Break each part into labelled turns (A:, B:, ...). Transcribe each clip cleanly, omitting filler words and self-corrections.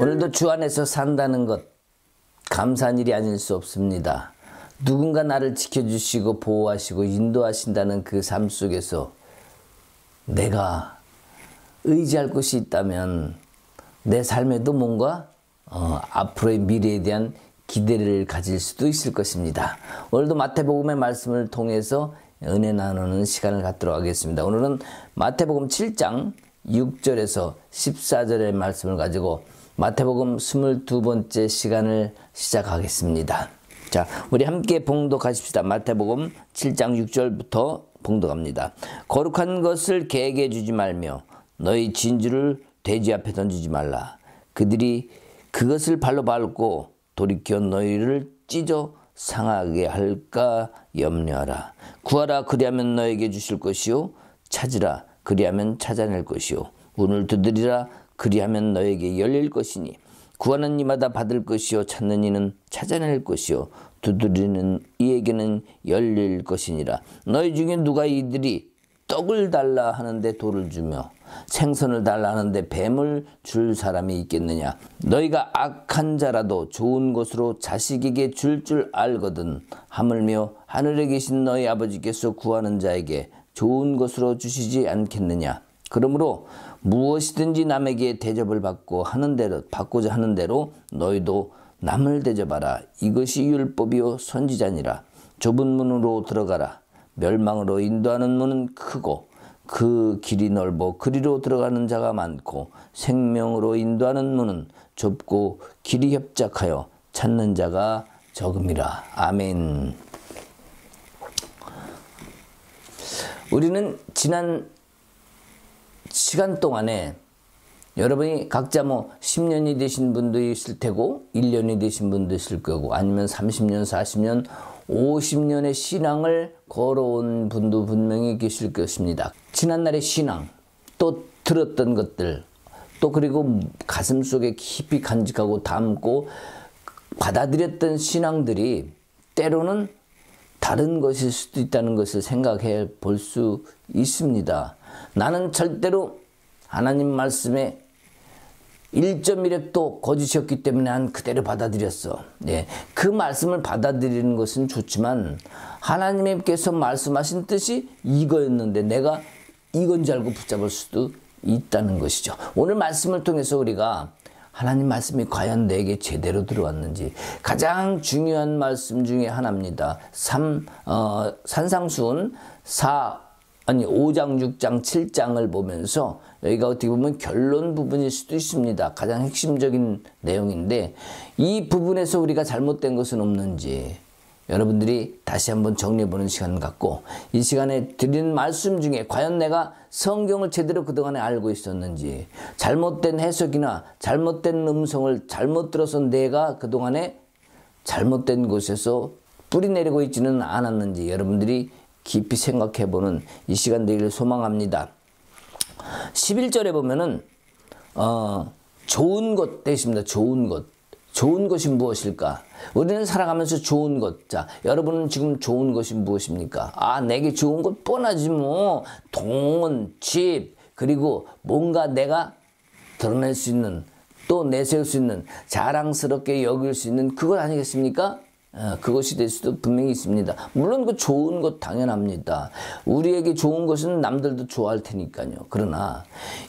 A: 오늘도 주 안에서 산다는 것 감사한 일이 아닐 수 없습니다. 누군가 나를 지켜주시고 보호하시고 인도하신다는 그 삶 속에서 내가 의지할 곳이 있다면 내 삶에도 뭔가 앞으로의 미래에 대한 기대를 가질 수도 있을 것입니다. 오늘도 마태복음의 말씀을 통해서 은혜 나누는 시간을 갖도록 하겠습니다. 오늘은 마태복음 7장 6절에서 14절의 말씀을 가지고 마태복음 22번째 시간을 시작하겠습니다. 자, 우리 함께 봉독하십시다. 마태복음 7장 6절부터 봉독합니다. 거룩한 것을 개에게 주지 말며 너희 진주를 돼지 앞에 던지지 말라. 그들이 그것을 발로 밟고 돌이켜 너희를 찢어 상하게 할까 염려하라. 구하라, 그리하면 너에게 주실 것이요. 찾으라, 그리하면 찾아낼 것이요. 문을 두드리라, 그리하면 너에게 열릴 것이니 구하는 이마다 받을 것이요. 찾는 이는 찾아낼 것이요. 두드리는 이에게는 열릴 것이니라. 너희 중에 누가 이들이 떡을 달라 하는데 돌을 주며 생선을 달라 하는데 뱀을 줄 사람이 있겠느냐. 너희가 악한 자라도 좋은 것으로 자식에게 줄 알거든 하물며 하늘에 계신 너희 아버지께서 구하는 자에게 좋은 것으로 주시지 않겠느냐. 그러므로 무엇이든지 남에게 대접을 받고자 하는 대로 너희도 남을 대접하라. 이것이 율법이요 선지자니라. 좁은 문으로 들어가라. 멸망으로 인도하는 문은 크고 그 길이 넓어 그리로 들어가는 자가 많고 생명으로 인도하는 문은 좁고 길이 협착하여 찾는 자가 적음이라. 아멘. 우리는 지난 시간 동안에 여러분이 각자 10년이 되신 분도 있을 테고 1년이 되신 분도 있을 거고 아니면 30년, 40년, 50년의 신앙을 걸어온 분도 분명히 계실 것입니다. 지난날의 신앙, 또 들었던 것들, 또 그리고 가슴속에 깊이 간직하고 담고 받아들였던 신앙들이 때로는 다른 것일 수도 있다는 것을 생각해 볼 수 있습니다. 나는 절대로 하나님 말씀에 1.1획도 거짓이었기 때문에 난 그대로 받아들였어. 네, 그 말씀을 받아들이는 것은 좋지만 하나님께서 말씀하신 뜻이 이거였는데 내가 이건 줄 알고 붙잡을 수도 있다는 것이죠. 오늘 말씀을 통해서 우리가 하나님 말씀이 과연 내게 제대로 들어왔는지 가장 중요한 말씀 중에 하나입니다. 산상수훈 5장, 6장, 7장을 보면서 여기가 어떻게 보면 결론 부분일 수도 있습니다. 가장 핵심적인 내용인데 이 부분에서 우리가 잘못된 것은 없는지 여러분들이 다시 한번 정리해보는 시간을 갖고 이 시간에 드리는 말씀 중에 과연 내가 성경을 제대로 그동안에 알고 있었는지 잘못된 해석이나 잘못된 음성을 잘못 들어서 내가 그동안에 잘못된 곳에서 뿌리내리고 있지는 않았는지 여러분들이 깊이 생각해보는 이 시간 되기를 소망합니다. 11절에 보면은 좋은 것 되십니다. 좋은 것. 좋은 것이 무엇일까? 우리는 살아가면서 좋은 것. 자, 여러분은 지금 좋은 것이 무엇입니까? 내게 좋은 것 뻔하지 뭐. 돈, 집, 그리고 뭔가 내가 드러낼 수 있는, 또 내세울 수 있는, 자랑스럽게 여길 수 있는 그것 아니겠습니까? 그것이 될 수도 분명히 있습니다. 물론 그 좋은 것 당연합니다. 우리에게 좋은 것은 남들도 좋아할 테니까요. 그러나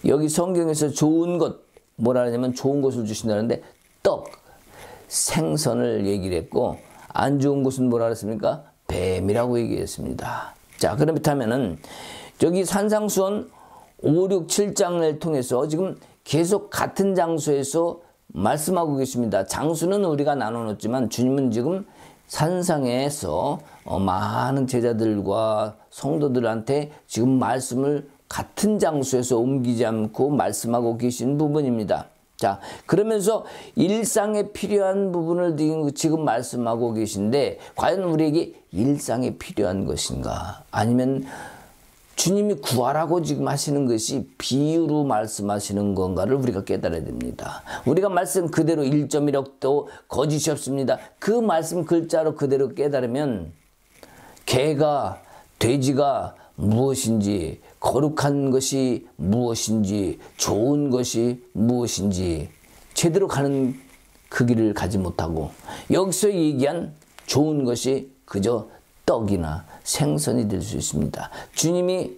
A: 여기 성경에서 좋은 것, 뭐라 하냐면 좋은 것을 주신다는데 떡, 생선을 얘기를 했고 안 좋은 것은 뭐라 그랬습니까? 뱀이라고 얘기했습니다. 자, 그렇다면은 저기 산상수훈 5, 6, 7장을 통해서 지금 계속 같은 장소에서 말씀하고 계십니다. 장수는 우리가 나눠놓지만 주님은 지금 산상에서 많은 제자들과 성도들한테 지금 말씀을 같은 장소에서 옮기지 않고 말씀하고 계신 부분입니다. 자, 그러면서 일상에 필요한 부분을 지금 말씀하고 계신데 과연 우리에게 일상에 필요한 것인가? 아니면 주님이 구하라고 지금 하시는 것이 비유로 말씀하시는 건가를 우리가 깨달아야 됩니다. 우리가 말씀 그대로 1.1억도 거짓이 없습니다. 그 말씀 글자로 그대로 깨달으면 개가 돼지가 무엇인지 거룩한 것이 무엇인지 좋은 것이 무엇인지 제대로 가는 그 길을 가지 못하고 여기서 얘기한 좋은 것이 그저 떡이나 생선이 될 수 있습니다. 주님이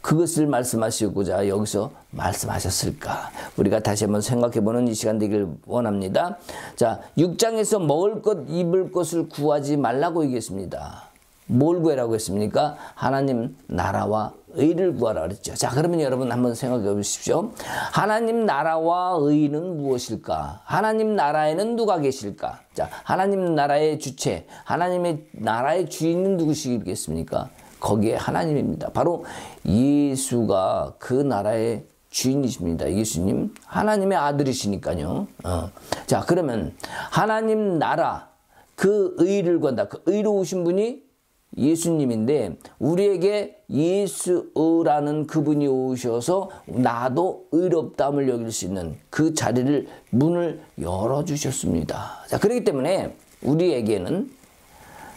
A: 그것을 말씀하시고자 여기서 말씀하셨을까? 우리가 다시 한번 생각해보는 이 시간 되길 원합니다. 자, 6장에서 먹을 것, 입을 것을 구하지 말라고 얘기했습니다. 뭘 구하라고 했습니까? 하나님 나라와 의를 구하라 그랬죠. 자, 그러면 여러분 한번 생각해 보십시오. 하나님 나라와 의는 무엇일까? 하나님 나라에는 누가 계실까? 자, 하나님 나라의 주체, 하나님의 나라의 주인은 누구시겠습니까? 거기에 하나님입니다. 바로 예수가 그 나라의 주인이십니다. 예수님, 하나님의 아들이시니까요. 자, 그러면 하나님 나라, 그 의를 구한다. 그 의로우신 분이 예수님인데 우리에게 예수라는 그분이 오셔서 나도 의롭다함을 여길 수 있는 그 자리를 문을 열어주셨습니다. 자, 그렇기 때문에 우리에게는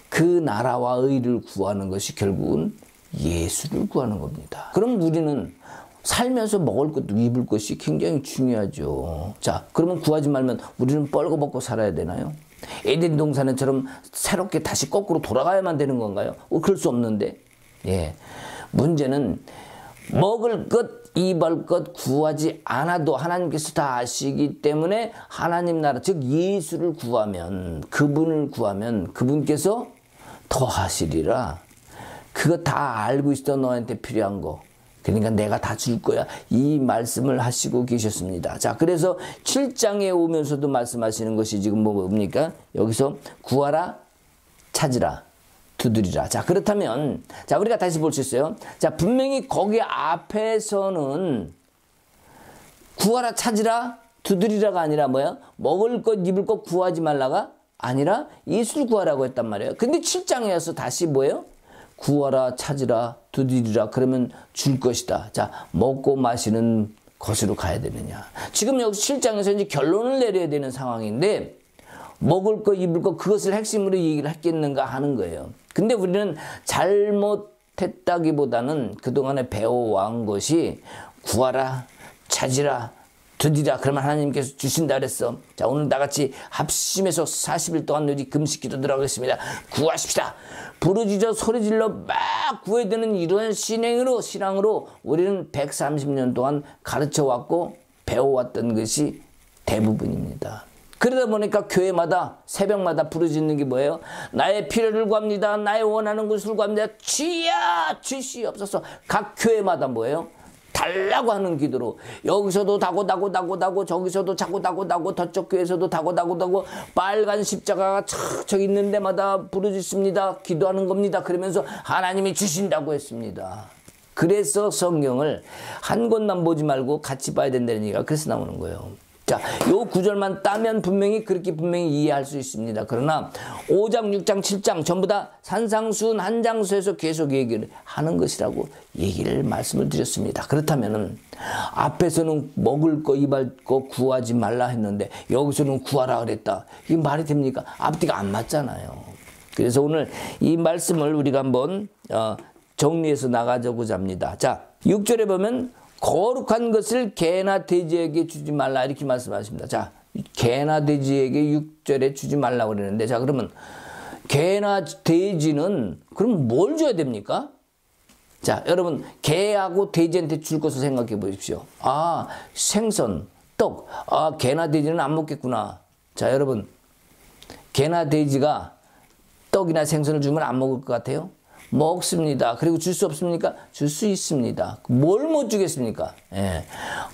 A: 그 나라와 의를 구하는 것이 결국은 예수를 구하는 겁니다. 그럼 우리는 살면서 먹을 것도 입을 것이 굉장히 중요하죠. 자, 그러면 구하지 말면 우리는 뻘거벗고 살아야 되나요? 에덴 동산처럼 새롭게 다시 거꾸로 돌아가야만 되는 건가요? 그럴 수 없는데. 예. 문제는 먹을 것, 입을 것 구하지 않아도 하나님께서 다 아시기 때문에 하나님 나라, 즉 예수를 구하면, 그분을 구하면 그분께서 더 하시리라. 그거 다 알고 있어, 너한테 필요한 거. 그러니까 내가 다 줄 거야. 이 말씀을 하시고 계셨습니다. 자, 그래서 7장에 오면서도 말씀하시는 것이 지금 뭡니까? 여기서 구하라, 찾으라, 두드리라. 자, 그렇다면, 자, 우리가 다시 볼 수 있어요. 자, 분명히 거기 앞에서는 구하라, 찾으라, 두드리라가 아니라 뭐야? 먹을 것, 입을 것 구하지 말라가 아니라 예수를 구하라고 했단 말이에요. 근데 7장에 와서 다시 뭐예요? 구하라, 찾으라, 두드리라, 그러면 줄 것이다. 자, 먹고 마시는 것으로 가야 되느냐. 지금 여기 7장에서 이제 결론을 내려야 되는 상황인데, 먹을 거, 입을 거, 그것을 핵심으로 얘기를 했겠는가 하는 거예요. 근데 우리는 잘못했다기보다는 그동안에 배워온 것이 구하라, 찾으라, 두드리라, 그러면 하나님께서 주신다 그랬어. 자, 오늘 나같이 합심해서 40일 동안 우리 금식 기도 들어가겠습니다. 구하십시다. 부르짖어 소리질러 막 구해야 되는 이런 신앙으로 우리는 130년 동안 가르쳐왔고 배워왔던 것이 대부분입니다. 그러다 보니까 교회마다 새벽마다 부르짖는 게 뭐예요? 나의 필요를 구합니다. 나의 원하는 것을 구합니다. 주야 주시옵소서. 각 교회마다 뭐예요? 달라고 하는 기도로 여기서도 다고 저기서도 다고 저쪽 교회에서도 다고 빨간 십자가가 저기 있는 데마다 부르짖습니다. 기도하는 겁니다. 그러면서 하나님이 주신다고 했습니다. 그래서 성경을 한 곳만 보지 말고 같이 봐야 된다는 얘기가 그래서 나오는 거예요. 자, 요 구절만 따면 분명히 이해할 수 있습니다. 그러나 5장, 6장, 7장 전부 다 산상수훈 한 장소에서 계속 얘기를 하는 것이라고 말씀을 드렸습니다. 그렇다면은 앞에서는 먹을 거, 입을 거 구하지 말라 했는데 여기서는 구하라 그랬다. 이게 말이 됩니까? 앞뒤가 안 맞잖아요. 그래서 오늘 이 말씀을 우리가 한번 정리해서 나가자고자 합니다. 자, 6절에 보면 거룩한 것을 개나 돼지에게 주지 말라 이렇게 말씀하십니다. 자, 개나 돼지에게 6절에 주지 말라고 그러는데, 자, 그러면 개나 돼지는 그럼 뭘 줘야 됩니까? 자, 여러분 개하고 돼지한테 줄 것을 생각해 보십시오. 아, 생선, 떡. 아, 개나 돼지는 안 먹겠구나. 자, 여러분 개나 돼지가 떡이나 생선을 주면 안 먹을 것 같아요? 먹습니다. 그리고 줄 수 없습니까? 줄 수 있습니다. 뭘 못 주겠습니까? 예.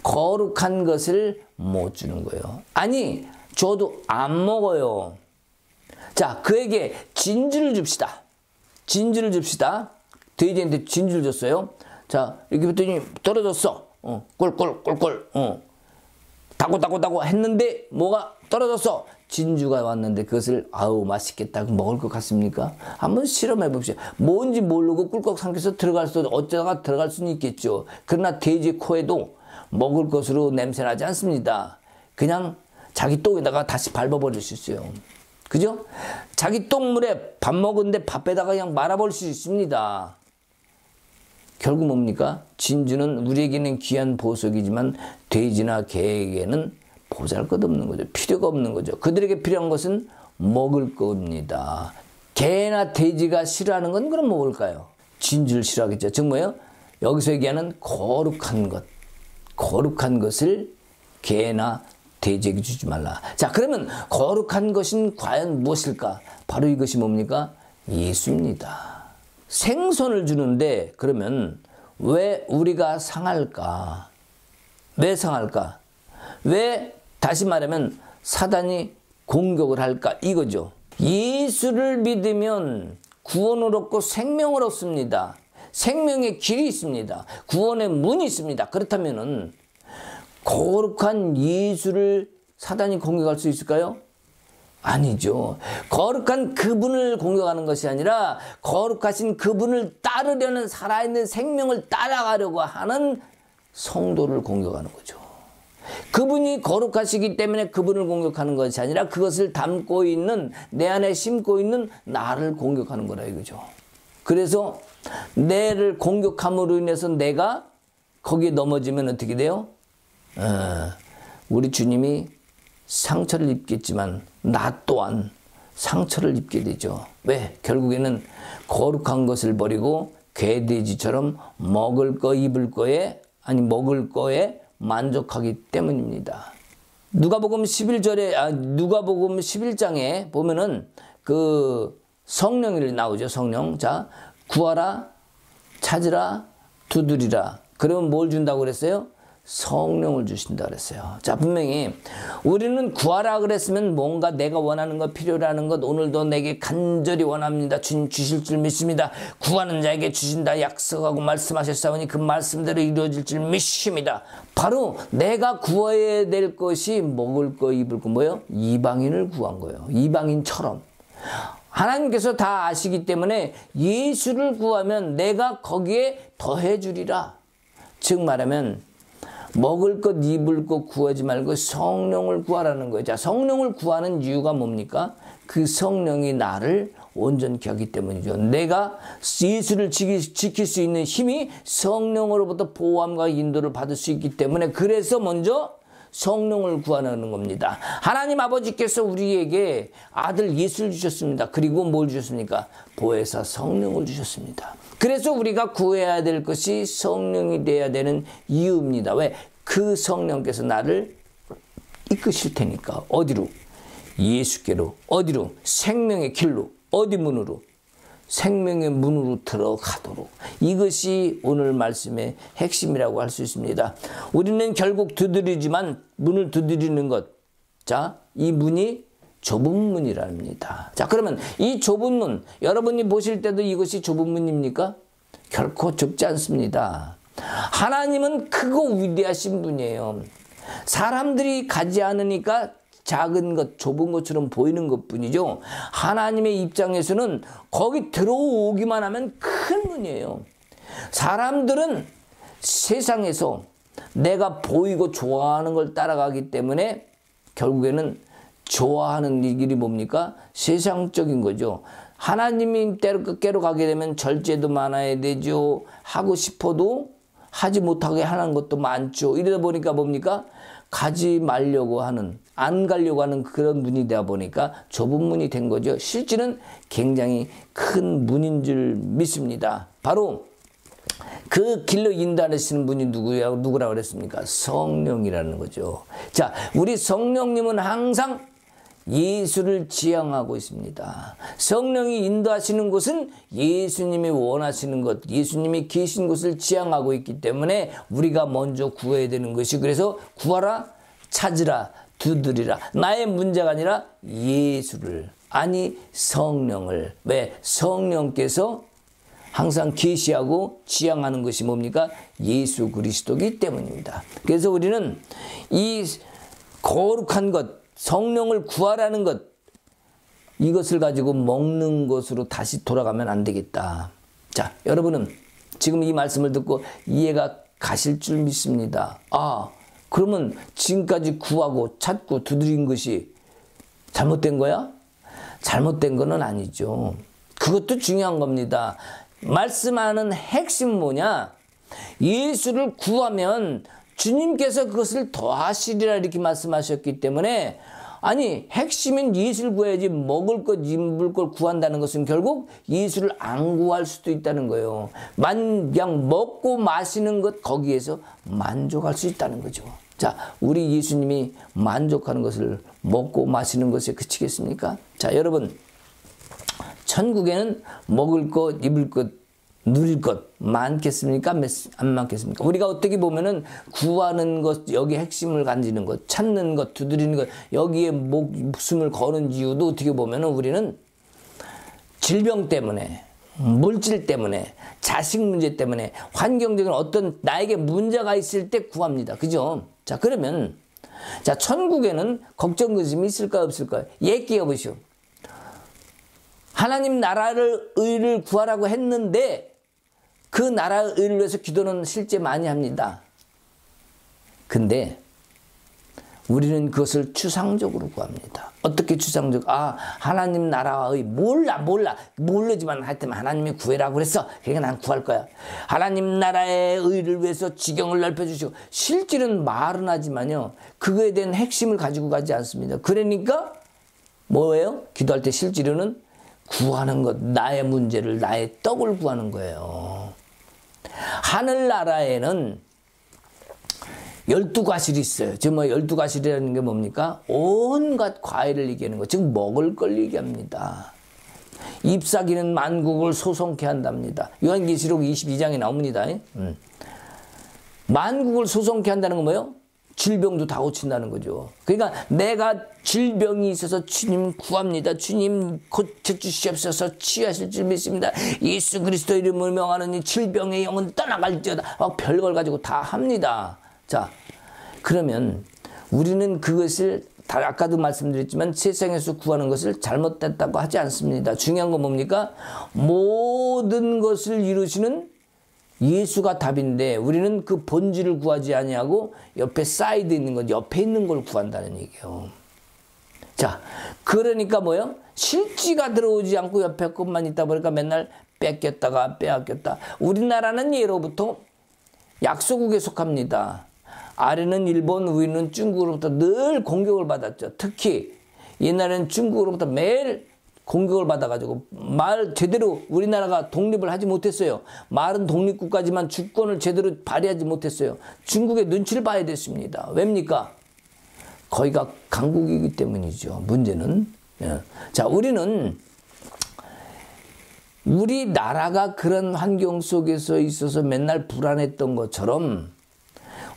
A: 거룩한 것을 못 주는 거예요. 아니, 저도 안 먹어요. 자, 그에게 진주를 줍시다. 진주를 줍시다. 돼지한테 진주를 줬어요. 자, 이렇게 했더니 떨어졌어. 꿀꿀꿀꿀. 다고 했는데 뭐가 떨어졌어. 진주가 왔는데 그것을 아우 맛있겠다 먹을 것 같습니까? 한번 실험해 봅시다. 뭔지 모르고 꿀꺽 삼켜서 어쩌다가 들어갈 수는 있겠죠. 그러나 돼지 코에도 먹을 것으로 냄새나지 않습니다. 그냥 자기 똥에다가 다시 밟아버릴 수 있어요. 그죠? 자기 똥물에 밥 먹었는데 밥에다가 그냥 말아버릴 수 있습니다. 결국 뭡니까? 진주는 우리에게는 귀한 보석이지만 돼지나 개에게는 보잘것없는 거죠. 필요가 없는 거죠. 그들에게 필요한 것은 먹을 겁니다. 개나 돼지가 싫어하는 건 그럼 뭘까요? 진주를 싫어하겠죠. 즉 뭐예요? 여기서 얘기하는 거룩한 것. 거룩한 것을 개나 돼지에게 주지 말라. 자, 그러면 거룩한 것은 과연 무엇일까? 바로 이것이 뭡니까? 예수입니다. 생선을 주는데 그러면 왜 우리가 상할까? 왜 상할까? 왜 다시 말하면 사단이 공격을 할까? 이거죠. 예수를 믿으면 구원을 얻고 생명을 얻습니다. 생명의 길이 있습니다. 구원의 문이 있습니다. 그렇다면은 거룩한 예수를 사단이 공격할 수 있을까요? 아니죠. 거룩한 그분을 공격하는 것이 아니라 거룩하신 그분을 따르려는 살아있는 생명을 따라가려고 하는 성도를 공격하는 거죠. 그분이 거룩하시기 때문에 그분을 공격하는 것이 아니라 그것을 담고 있는, 내 안에 심고 있는 나를 공격하는 거라 이거죠. 그래서 내를 공격함으로 인해서 내가 거기에 넘어지면 어떻게 돼요? 우리 주님이 상처를 입겠지만 나 또한 상처를 입게 되죠. 왜? 결국에는 거룩한 것을 버리고 개돼지처럼 먹을 거 입을 거에 먹을 거에 만족하기 때문입니다. 누가복음 11장에 보면은 그 성령이 나오죠. 성령. 자, 구하라, 찾으라, 두드리라. 그러면 뭘 준다고 그랬어요? 성령을 주신다 그랬어요. 자, 분명히 우리는 구하라 그랬으면 뭔가 내가 원하는 것, 필요라는 것, 오늘도 내게 간절히 원합니다. 주님 주실 줄 믿습니다. 구하는 자에게 주신다 약속하고 말씀하셨사오니 그 말씀대로 이루어질 줄 믿습니다. 바로 내가 구해야 될 것이 먹을 거, 입을 거 뭐예요? 이방인을 구한 거예요. 이방인처럼. 하나님께서 다 아시기 때문에 예수를 구하면 내가 거기에 더해 주리라. 즉 말하면 먹을 것, 입을 것 구하지 말고 성령을 구하라는 거예요. 자, 성령을 구하는 이유가 뭡니까? 그 성령이 나를 온전케 하기 때문이죠. 내가 예수를 지킬 수 있는 힘이 성령으로부터 보호함과 인도를 받을 수 있기 때문에 그래서 먼저 성령을 구하는 겁니다. 하나님 아버지께서 우리에게 아들 예수를 주셨습니다. 그리고 뭘 주셨습니까? 보혜사 성령을 주셨습니다. 그래서 우리가 구해야 될 것이 성령이 되어야 되는 이유입니다. 왜? 그 성령께서 나를 이끄실 테니까. 어디로? 예수께로. 어디로? 생명의 길로. 어디 문으로? 생명의 문으로 들어가도록. 이것이 오늘 말씀의 핵심이라고 할 수 있습니다. 우리는 결국 두드리지만 문을 두드리는 것. 자, 이 문이 좁은 문이랍니다. 자, 그러면 이 좁은 문, 여러분이 보실 때도 이것이 좁은 문입니까? 결코 좁지 않습니다. 하나님은 크고 위대하신 분이에요. 사람들이 가지 않으니까 작은 것, 좁은 것처럼 보이는 것뿐이죠. 하나님의 입장에서는 거기 들어오기만 하면 큰 문이에요. 사람들은 세상에서 내가 보이고 좋아하는 걸 따라가기 때문에 결국에는 좋아하는 일이 뭡니까? 세상적인 거죠. 하나님이 때로 가게 되면 절제도 많아야 되죠. 하고 싶어도 하지 못하게 하는 것도 많죠. 이러다 보니까 뭡니까? 가지 말려고 하는, 안 가려고 하는 그런 문이 되다 보니까 좁은 문이 된 거죠. 실제는 굉장히 큰 문인 줄 믿습니다. 바로 그 길로 인도하시는 분이 누구라고 그랬습니까? 성령이라는 거죠. 자, 우리 성령님은 항상 예수를 지향하고 있습니다. 성령이 인도하시는 곳은 예수님이 원하시는 것, 예수님이 계신 곳을 지향하고 있기 때문에 우리가 먼저 구해야 되는 것이, 그래서 구하라, 찾으라, 두드리라. 나의 문제가 아니라 예수를, 아니 성령을. 왜? 성령께서 항상 계시하고 지향하는 것이 뭡니까? 예수 그리스도이기 때문입니다. 그래서 우리는 이 거룩한 것, 성령을 구하라는 것, 이것을 가지고 먹는 것으로 다시 돌아가면 안 되겠다. 자, 여러분은 지금 이 말씀을 듣고 이해가 가실 줄 믿습니다. 아, 그러면 지금까지 구하고 찾고 두드린 것이 잘못된 거야? 잘못된 거는 아니죠. 그것도 중요한 겁니다. 말씀하는 핵심 뭐냐? 예수를 구하면 주님께서 그것을 더하시리라 이렇게 말씀하셨기 때문에 아니 핵심은 예수를 구해야지 먹을 것 입을 것 구한다는 것은 결국 예수를 안 구할 수도 있다는 거예요. 그냥 먹고 마시는 것 거기에서 만족할 수 있다는 거죠. 자, 우리 예수님이 만족하는 것을 먹고 마시는 것에 그치겠습니까? 자, 여러분 천국에는 먹을 것 입을 것 누릴 것 많겠습니까? 안 많겠습니까? 우리가 어떻게 보면은 구하는 것, 여기 핵심을 가지는 것, 찾는 것, 두드리는 것, 여기에 목숨을 거는 이유도 어떻게 보면은 우리는 질병 때문에, 물질 때문에, 자식 문제 때문에, 환경적인 어떤 나에게 문제가 있을 때 구합니다. 그죠? 자, 그러면, 자, 천국에는 걱정, 근심이 있을까요? 없을까요? 얘기해 보시오. 하나님 나라를 의를 구하라고 했는데 그 나라의 의를 위해서 기도는 실제 많이 합니다. 근데 우리는 그것을 추상적으로 구합니다. 어떻게 추상적? 하나님 나라의 모르지만 하여튼 하나님이 구해라고 그랬어. 그러니까 난 구할 거야. 하나님 나라의 의를 위해서 지경을 넓혀주시고 실질은 말은 하지만요. 그거에 대한 핵심을 가지고 가지 않습니다. 그러니까 뭐예요? 기도할 때 실질은 구하는 것, 나의 문제를, 나의 떡을 구하는 거예요. 하늘나라에는 12과실이 있어요. 지금 12과실이라는 게 뭡니까? 온갖 과일을 얘기하는 거, 즉 먹을 걸 얘기합니다. 잎사귀는 만국을 소송케 한답니다. 요한계시록 22장에 나옵니다. 만국을 소송케 한다는 건 뭐예요? 질병도 다 고친다는 거죠. 그러니까 내가 질병이 있어서 주님 구합니다. 주님 고쳐주시옵소서 치유하실 줄 믿습니다. 예수 그리스도 이름을 명하는 이 질병의 영은 떠나갈지어다. 별걸 가지고 다 합니다. 자, 그러면 우리는 그것을 아까도 말씀드렸지만 세상에서 구하는 것을 잘못됐다고 하지 않습니다. 중요한 건 뭡니까? 모든 것을 이루시는 예수가 답인데 우리는 그 본질을 구하지 아니하고 옆에 사이드 있는 것, 옆에 있는 걸 구한다는 얘기예요. 자, 그러니까 뭐예요? 실지가 들어오지 않고 옆에 것만 있다 보니까 맨날 뺏겼다가 빼앗겼다. 우리나라는 예로부터 약소국에 속합니다. 아래는 일본, 위는 중국으로부터 늘 공격을 받았죠. 특히 옛날에는 중국으로부터 매일 공격을 받아가지고 제대로 우리나라가 독립을 하지 못했어요. 말은 독립국가지만 주권을 제대로 발휘하지 못했어요. 중국의 눈치를 봐야 됐습니다. 왜입니까? 거기가 강국이기 때문이죠. 문제는. 자, 우리나라가 그런 환경 속에서 있어서 맨날 불안했던 것처럼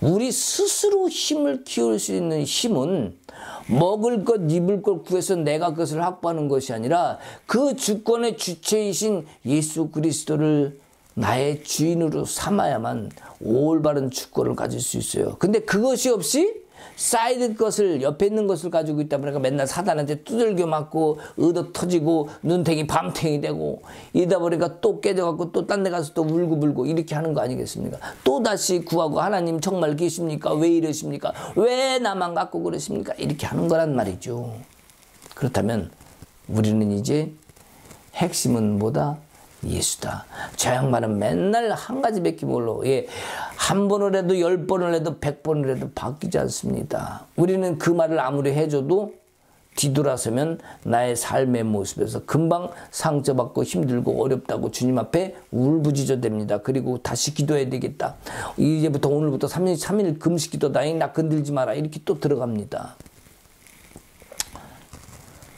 A: 우리 스스로 힘을 키울 수 있는 힘은 먹을 것, 입을 것 구해서 내가 그것을 확보하는 것이 아니라 그 주권의 주체이신 예수 그리스도를 나의 주인으로 삼아야만 올바른 주권을 가질 수 있어요. 근데 그것이 없이 사이드 것을, 옆에 있는 것을 가지고 있다 보니까 맨날 사단한테 두들겨 맞고 의도 터지고 눈탱이 밤탱이 되고 이러다 보니까 또 깨져갖고 또 딴 데 가서 또 울고불고 이렇게 하는 거 아니겠습니까? 또다시 구하고 하나님 정말 계십니까? 왜 이러십니까? 왜 나만 갖고 그러십니까? 이렇게 하는 거란 말이죠. 그렇다면 우리는 이제 핵심은 뭐다? 예수다. 저 양반은 맨날 한 가지밖에 몰라. 한 번을 해도 10번을 해도 100번을 해도 바뀌지 않습니다. 우리는 그 말을 아무리 해줘도 뒤돌아서면 나의 삶의 모습에서 금방 상처받고 힘들고 어렵다고 주님 앞에 울부짖어 됩니다. 그리고 다시 기도해야 되겠다. 이제부터 오늘부터 3일 금식 기도다. 나 건들지 마라. 이렇게 또 들어갑니다.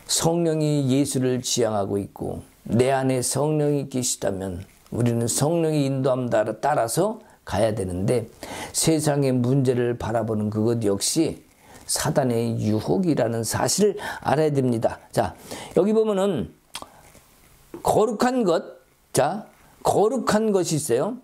A: 성령이 예수를 지향하고 있고 내 안에 성령이 계시다면 우리는 성령의 인도함 따라서 가야 되는데 세상의 문제를 바라보는 그것 역시 사단의 유혹이라는 사실을 알아야 됩니다. 자, 여기 보면은 거룩한 것, 자, 거룩한 것이 있어요.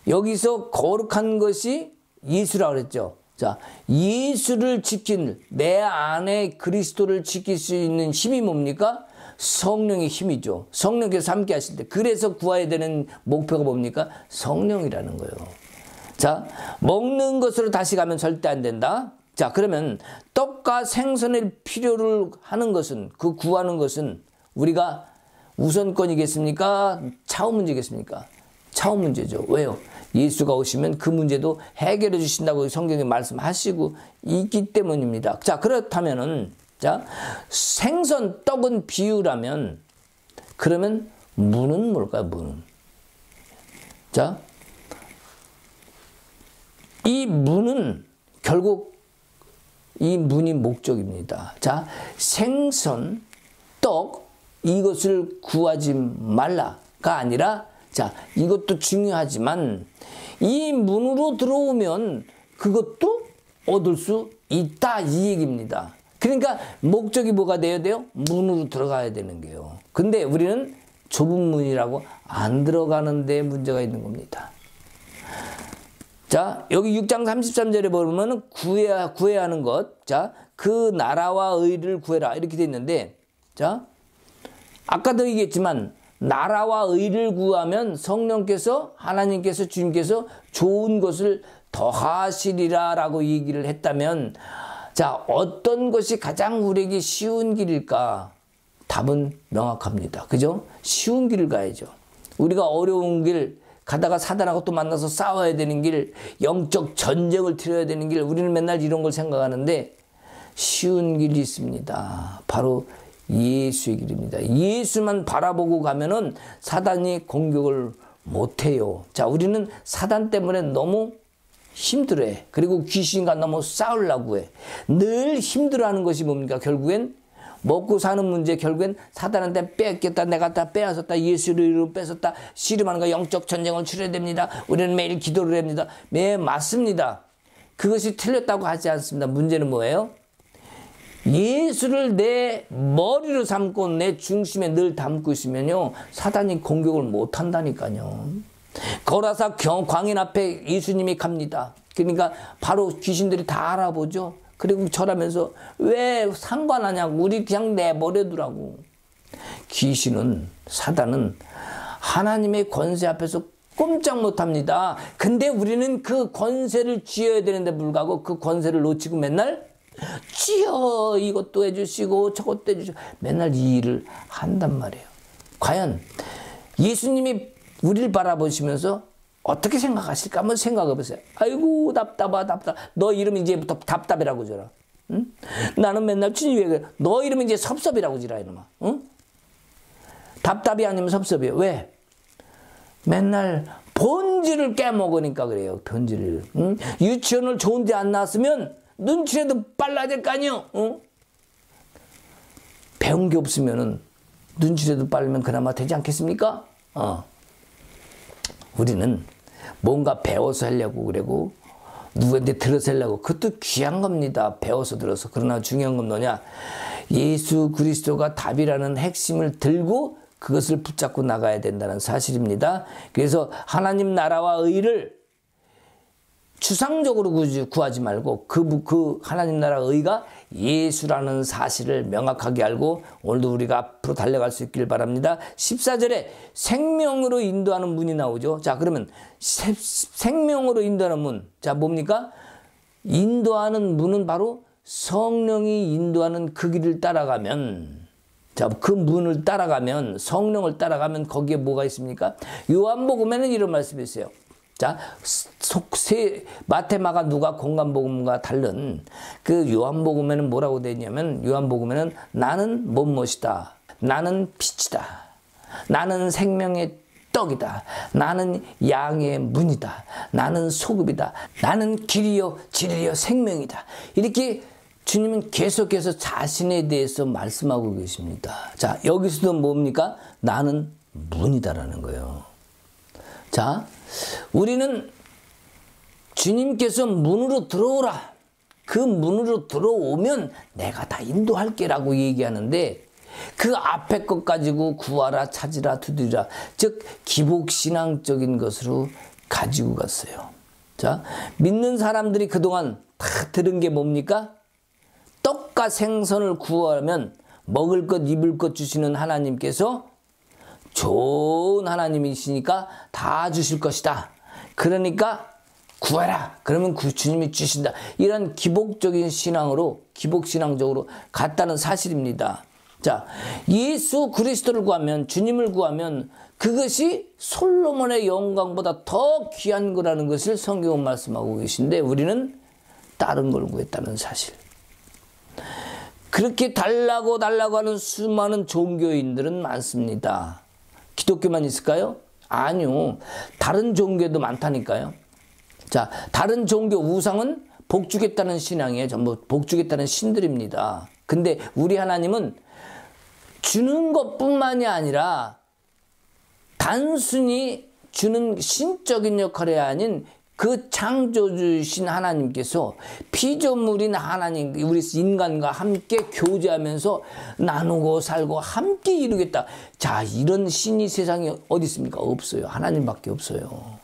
A: 여기서 거룩한 것이 예수라고 그랬죠. 자, 예수를 지킨 내 안에 그리스도를 지킬 수 있는 힘이 뭡니까? 성령의 힘이죠. 성령께서 함께 하실 때. 그래서 구해야 되는 목표가 뭡니까? 성령이라는 거예요. 자, 먹는 것으로 다시 가면 절대 안 된다. 자, 그러면 떡과 생선을 필요를 하는 것은, 그 구하는 것은 우리가 우선권이겠습니까? 차후 문제겠습니까? 차원 문제죠. 왜요? 예수가 오시면 그 문제도 해결해 주신다고 성경에 말씀하시고 있기 때문입니다. 자, 그렇다면은, 자, 생선, 떡은 비유라면, 그러면 무는 뭘까요? 무는. 자, 이 무는 결국 이 문이 목적입니다. 자, 생선, 떡, 이것을 구하지 말라가 아니라, 자, 이것도 중요하지만 이 문으로 들어오면 그것도 얻을 수 있다, 이 얘기입니다. 그러니까 목적이 뭐가 돼야 돼요? 문으로 들어가야 되는 게요. 근데 우리는 좁은 문이라고 안 들어가는 데 문제가 있는 겁니다. 자, 여기 6장 33절에 보면 구해야 하는 것. 자, 그 나라와 의를 구해라. 이렇게 돼 있는데, 자, 아까도 얘기했지만, 나라와 의를 구하면 성령께서, 하나님께서, 주님께서 좋은 것을 더하시리라 라고 얘기를 했다면, 자, 어떤 것이 가장 우리에게 쉬운 길일까? 답은 명확합니다. 그죠? 쉬운 길을 가야죠. 우리가 어려운 길, 가다가 사단하고 또 만나서 싸워야 되는 길, 영적 전쟁을 치러야 되는 길, 우리는 맨날 이런 걸 생각하는데 쉬운 길이 있습니다. 바로 예수의 길입니다. 예수만 바라보고 가면은 사단이 공격을 못해요. 자, 우리는 사단 때문에 너무 힘들어해. 그리고 귀신과 너무 싸우려고 해. 늘 힘들어하는 것이 뭡니까? 결국엔 먹고 사는 문제, 결국엔 사단한테 뺏겼다, 내가 다 빼앗았다, 예수를 이름으로 뺏었다, 씨름하는 거 영적 전쟁을 치러야 됩니다. 우리는 매일 기도를 합니다. 네, 맞습니다. 그것이 틀렸다고 하지 않습니다. 문제는 뭐예요? 예수를 내 머리로 삼고 내 중심에 늘 담고 있으면요, 사단이 공격을 못 한다니까요. 거라사 광인 앞에 예수님이 갑니다. 그러니까 바로 귀신들이 다 알아보죠. 그리고 절하면서 왜 상관하냐고, 우리 그냥 내버려두라고. 귀신은, 사단은 하나님의 권세 앞에서 꼼짝 못합니다. 근데 우리는 그 권세를 쥐어야 되는데 불구하고 그 권세를 놓치고 맨날 쥐어 이것도 해주시고 저것도 해주시고 맨날 이 일을 한단 말이에요. 과연 예수님이 우리를 바라보시면서 어떻게 생각하실까? 한번 생각해 보세요. 아이고 답답하다. 너 이름이 이제부터 답답이라고 저라. 응? 나는 맨날 주님에게 너 이름이 이제 섭섭이라고 지라 이놈아. 응? 답답이 아니면 섭섭이에요. 왜? 맨날 본질을 깨먹으니까 그래요. 본질을. 응? 유치원을 좋은 데 안 나왔으면 눈치라도 빨라야 될 거 아니에요. 응? 배운 게 없으면은 눈치라도 빠르면 그나마 되지 않겠습니까? 우리는 뭔가 배워서 하려고 그러고 누구한테 들어서 하려고, 그것도 귀한 겁니다. 배워서 들어서. 그러나 중요한 건 뭐냐? 예수 그리스도가 답이라는 핵심을 들고 그것을 붙잡고 나가야 된다는 사실입니다. 그래서 하나님 나라와 의를 추상적으로 구하지 말고 그 하나님 나라 의가 예수라는 사실을 명확하게 알고 오늘도 우리가 앞으로 달려갈 수 있길 바랍니다. 14절에 생명으로 인도하는 문이 나오죠. 자, 그러면 생명으로 인도하는 문. 자, 뭡니까? 인도하는 문은 바로 성령이 인도하는 그 길을 따라가면, 자, 그 문을 따라가면, 성령을 따라가면 거기에 뭐가 있습니까? 요한복음에는 이런 말씀이 있어요. 자, 마태, 마가, 누가, 공간복음과 다른 그 요한복음에는 뭐라고 되어 있냐면, 요한복음에는 나는 무엇이다. 나는 빛이다. 나는 생명의 떡이다. 나는 양의 문이다. 나는 소금이다. 나는 길이요 진리요 생명이다. 이렇게 주님은 계속해서 자신에 대해서 말씀하고 계십니다. 자, 여기서도 뭡니까? 나는 문이다라는 거예요. 자, 우리는 주님께서 문으로 들어오라. 그 문으로 들어오면 내가 다 인도할게라고 얘기하는데, 그 앞에 것 가지고 구하라, 찾으라, 두드리라. 즉 기복신앙적인 것으로 가지고 갔어요. 자, 믿는 사람들이 그동안 다 들은 게 뭡니까? 떡과 생선을 구하면 먹을 것, 입을 것 주시는 하나님께서 좋은 하나님이시니까 다 주실 것이다. 그러니까 구해라. 그러면 주님이 주신다. 이런 기복적인 신앙으로, 기복신앙적으로 갔다는 사실입니다. 자, 예수 그리스도를 구하면, 주님을 구하면 그것이 솔로몬의 영광보다 더 귀한 거라는 것을 성경은 말씀하고 계신데 우리는 다른 걸 구했다는 사실. 그렇게 달라고 하는 수많은 종교인들은 많습니다. 기독교만 있을까요? 아니요. 다른 종교도 많다니까요. 자, 다른 종교 우상은 복 주겠다는 신앙이에요. 전부 복 주겠다는 신들입니다. 근데 우리 하나님은 주는 것뿐만이 아니라 단순히 주는 신적인 역할이 아닌 그 창조주신 하나님께서 피조물인 하나님, 우리 인간과 함께 교제하면서 나누고 살고 함께 이루겠다. 자, 이런 신이 세상에 어디 있습니까? 없어요. 하나님밖에 없어요.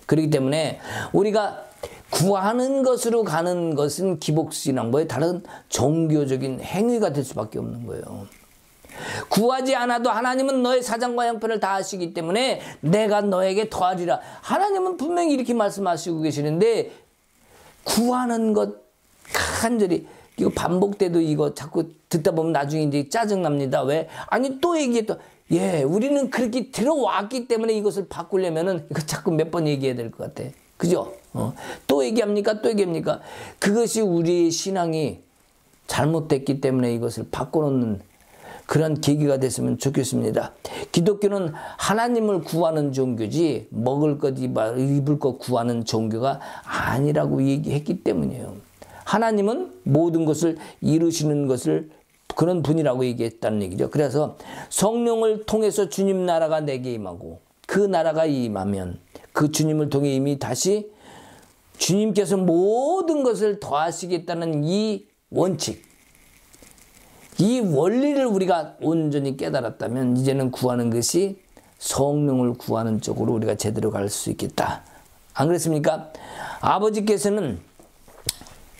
A: 그렇기 때문에 우리가 구하는 것으로 가는 것은 기복신앙과의 다른 종교적인 행위가 될 수밖에 없는 거예요. 구하지 않아도 하나님은 너의 사정과 형편을 다 아시기 때문에 내가 너에게 더하리라. 하나님은 분명히 이렇게 말씀하시고 계시는데 구하는 것 간절히 이거 반복돼도 이거 자꾸 듣다 보면 나중에 이제 짜증납니다. 왜? 아니 또 얘기해 예, 우리는 그렇게 들어왔기 때문에 이것을 바꾸려면은 이거 자꾸 몇 번 얘기해야 될 것 같아. 그죠? 또 얘기합니까? 또 얘기합니까? 그것이 우리의 신앙이 잘못됐기 때문에 이것을 바꿔놓는 그런 계기가 됐으면 좋겠습니다. 기독교는 하나님을 구하는 종교지 먹을 것, 입을 것 구하는 종교가 아니라고 얘기했기 때문이에요. 하나님은 모든 것을 이루시는 것을 그런 분이라고 얘기했다는 얘기죠. 그래서 성령을 통해서 주님 나라가 내게 임하고 그 나라가 임하면 그 주님을 통해 이미 다시 주님께서 모든 것을 더하시겠다는 이 원칙, 이 원리를 우리가 온전히 깨달았다면 이제는 구하는 것이 성령을 구하는 쪽으로 우리가 제대로 갈 수 있겠다. 안 그렇습니까? 아버지께서는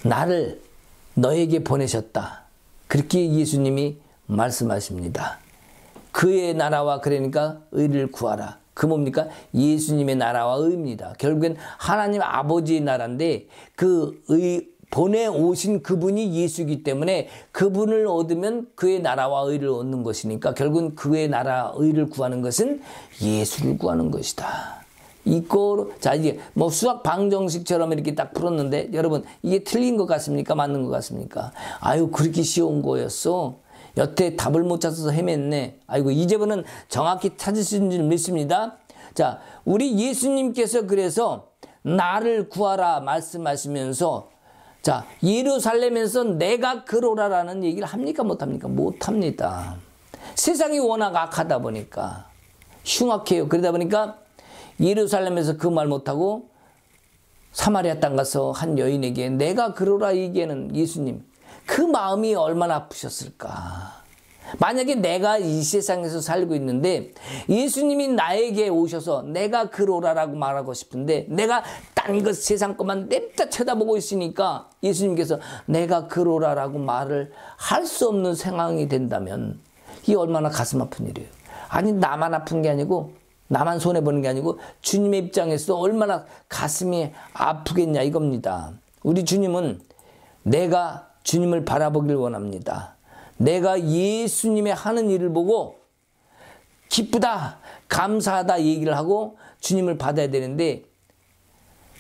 A: 나를 너에게 보내셨다. 그렇게 예수님이 말씀하십니다. 그의 나라와 그러니까 의를 구하라. 그 뭡니까? 예수님의 나라와 의입니다. 결국엔 하나님 아버지의 나라인데 그 보내오신 그분이 예수이기 때문에 그분을 얻으면 그의 나라와 의를 얻는 것이니까 결국은 그의 나라 의를 구하는 것은 예수를 구하는 것이다. 이거로 자 이제 뭐 수학 방정식처럼 이렇게 딱 풀었는데 여러분 이게 틀린 것 같습니까? 맞는 것 같습니까? 아유 그렇게 쉬운 거였어. 여태 답을 못 찾아서 헤맸네. 아이고 이제부터는 정확히 찾으신 줄 믿습니다. 자 우리 예수님께서 그래서 나를 구하라 말씀하시면서 자 예루살렘에서 내가 그로라라는 얘기를 합니까? 못합니까? 못합니다. 세상이 워낙 악하다 보니까 흉악해요. 그러다 보니까 예루살렘에서 그 말 못하고 사마리아 땅 가서 한 여인에게 내가 그러라 얘기하는 예수님 그 마음이 얼마나 아프셨을까. 만약에 내가 이 세상에서 살고 있는데 예수님이 나에게 오셔서 내가 그러라라고 말하고 싶은데 내가 딴 것 세상 것만 냅다 쳐다보고 있으니까 예수님께서 내가 그러라라고 말을 할 수 없는 상황이 된다면 이게 얼마나 가슴 아픈 일이에요. 아니 나만 아픈 게 아니고 나만 손해보는 게 아니고 주님의 입장에서도 얼마나 가슴이 아프겠냐 이겁니다. 우리 주님은 내가 주님을 바라보길 원합니다. 내가 예수님의 하는 일을 보고 기쁘다, 감사하다 얘기를 하고 주님을 받아야 되는데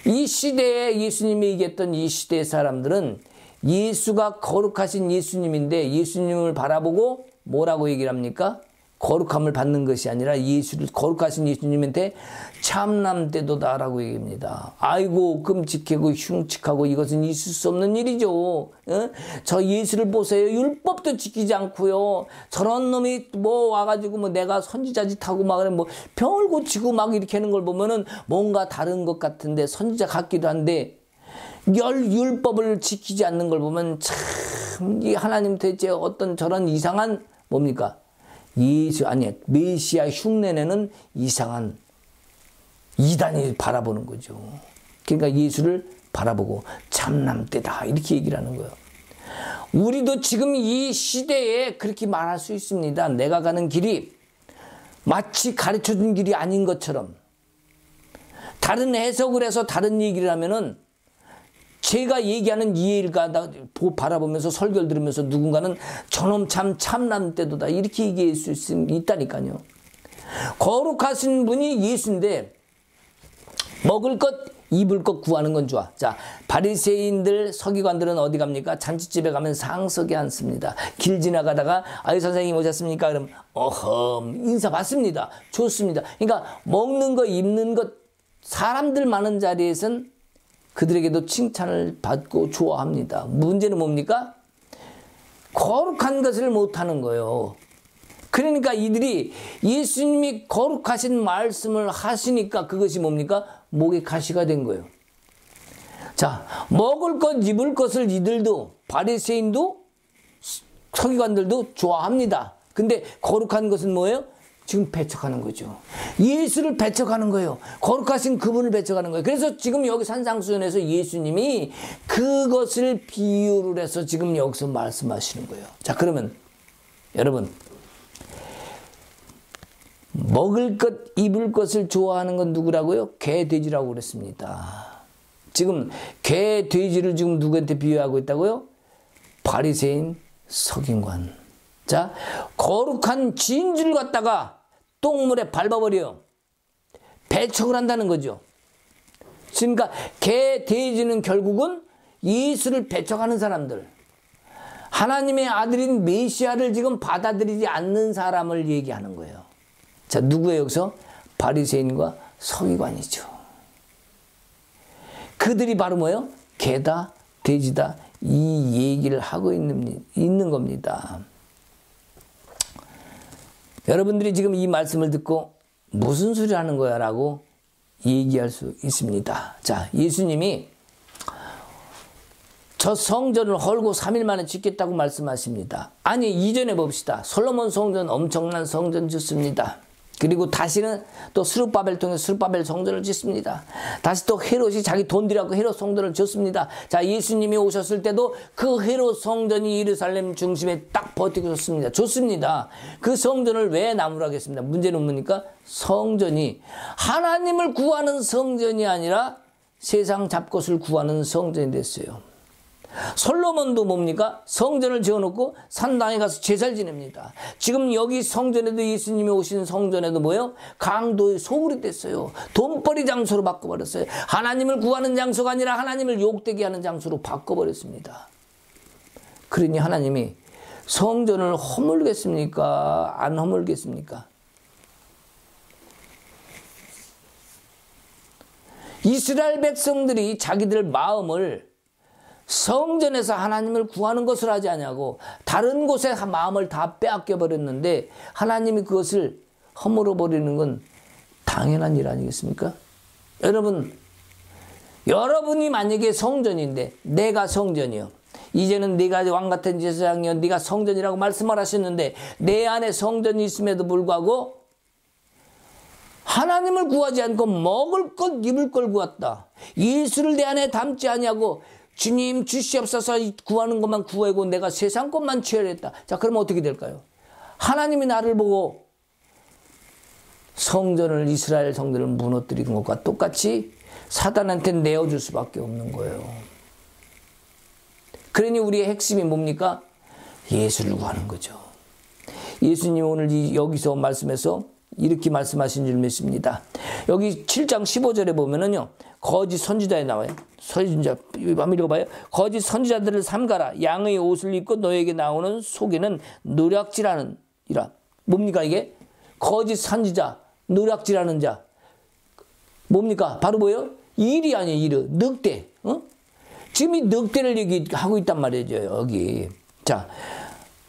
A: 이 시대에 예수님이 얘기했던 이 시대의 사람들은 예수가 거룩하신 예수님인데 예수님을 바라보고 뭐라고 얘기를 합니까? 거룩함을 받는 것이 아니라 예수를 거룩하신 예수님한테 참남되도다라고 얘기합니다. 아이고 끔찍하고 흉측하고 이것은 있을 수 없는 일이죠. 저 예수를 보세요. 율법도 지키지 않고요. 저런 놈이 뭐 와가지고 뭐 내가 선지자짓하고 막 뭐 병을 고치고 막 이렇게 하는 걸 보면은 뭔가 다른 것 같은데 선지자 같기도 한데 율법을 지키지 않는 걸 보면 참 이 하나님 대체 어떤 저런 이상한 뭡니까? 예수 아니 메시아 흉내내는 이상한 이단이 바라보는 거죠. 그러니까 예수를 바라보고 참남되다 이렇게 얘기를 하는 거예요. 우리도 지금 이 시대에 그렇게 말할 수 있습니다. 내가 가는 길이 마치 가르쳐준 길이 아닌 것처럼 다른 해석을 해서 다른 얘기를 하면은 제가 얘기하는 이해일까 바라보면서 설교를 들으면서 누군가는 저놈 참 참남되도다 이렇게 얘기할 수 있다니까요. 거룩하신 분이 예수인데 먹을 것 입을 것 구하는 건 좋아. 자, 바리새인들 서기관들은 어디 갑니까? 잔치집에 가면 상석에 앉습니다. 길 지나가다가 아유 선생님 오셨습니까? 그럼 어흠 인사 받습니다. 좋습니다. 그러니까 먹는 거 입는 것 사람들 많은 자리에선 그들에게도 칭찬을 받고 좋아합니다. 문제는 뭡니까? 거룩한 것을 못하는 거예요. 그러니까 이들이 예수님이 거룩하신 말씀을 하시니까 그것이 뭡니까? 목에 가시가 된 거예요. 자, 먹을 것, 입을 것을 이들도 바리새인도 서기관들도 좋아합니다. 근데 거룩한 것은 뭐예요? 지금 배척하는 거죠. 예수를 배척하는 거예요. 거룩하신 그분을 배척하는 거예요. 그래서 지금 여기 산상수훈에서 예수님이 그것을 비유를 해서 지금 여기서 말씀하시는 거예요. 자, 그러면 여러분 먹을 것, 입을 것을 좋아하는 건 누구라고요? 개, 돼지라고 그랬습니다. 지금 개, 돼지를 지금 누구한테 비유하고 있다고요? 바리새인, 서기관. 자, 거룩한 진주를 갖다가 똥물에 밟아버려요. 배척을 한다는 거죠. 그러니까 개, 돼지는 결국은 예수를 배척하는 사람들. 하나님의 아들인 메시아를 지금 받아들이지 않는 사람을 얘기하는 거예요. 자, 누구예요 여기서? 바리새인과 서기관이죠. 그들이 바로 뭐예요? 개다, 돼지다 이 얘기를 하고 있는 겁니다. 여러분들이 지금 이 말씀을 듣고 무슨 소리 하는 거야 라고 얘기할 수 있습니다. 자, 예수님이 저 성전을 헐고 3일 만에 짓겠다고 말씀하십니다. 아니 이전에 봅시다. 솔로몬 성전 엄청난 성전 짓습니다. 그리고 다시는 또 스룹바벨 통해 스룹바벨 성전을 짓습니다. 다시 또 헤롯이 자기 돈 들여갖고 헤롯 성전을 짓습니다. 자, 예수님이 오셨을 때도 그 헤롯 성전이 예루살렘 중심에 딱 버티고 있었습니다. 좋습니다. 그 성전을 왜 나무로 하겠습니다. 문제는 뭡니까? 성전이 하나님을 구하는 성전이 아니라 세상 잡것을 구하는 성전이 됐어요. 솔로몬도 뭡니까? 성전을 지어놓고 산당에 가서 제사를 지냅니다. 지금 여기 성전에도 예수님이 오신 성전에도 뭐예요? 강도의 소굴이 됐어요. 돈벌이 장소로 바꿔버렸어요. 하나님을 구하는 장소가 아니라 하나님을 욕되게 하는 장소로 바꿔버렸습니다. 그러니 하나님이 성전을 허물겠습니까? 안 허물겠습니까? 이스라엘 백성들이 자기들 마음을 성전에서 하나님을 구하는 것을 하지 않냐고 다른 곳에 마음을 다 빼앗겨 버렸는데 하나님이 그것을 허물어 버리는 건 당연한 일 아니겠습니까? 여러분이 만약에 성전인데 내가 성전이요. 이제는 네가 왕 같은 제사장이요. 네가 성전이라고 말씀을 하셨는데 내 안에 성전이 있음에도 불구하고 하나님을 구하지 않고 먹을 것 입을 걸 구했다. 예수를 내 안에 담지 아니하고 주님 주시옵소서 구하는 것만 구하고 내가 세상 것만 취하랬다. 자, 그러면 어떻게 될까요? 하나님이 나를 보고 성전을 이스라엘 성전을 무너뜨리는 것과 똑같이 사단한테 내어줄 수밖에 없는 거예요. 그러니 우리의 핵심이 뭡니까? 예수를 구하는 거죠. 예수님이 오늘 여기서 말씀해서 이렇게 말씀하신 줄 믿습니다. 여기 7장 15절에 보면은요. 거짓 선지자에 나와요. 선지자 한번 읽어봐요. 거짓 선지자들을 삼가라. 양의 옷을 입고 너에게 나오는 속에는 노략질하는 이라. 뭡니까 이게? 거짓 선지자, 노략질하는 자. 뭡니까? 바로 뭐예요? 일이 아니에요. 일. 늑대. 지금 이 늑대를 얘기하고 있단 말이죠. 여기. 자,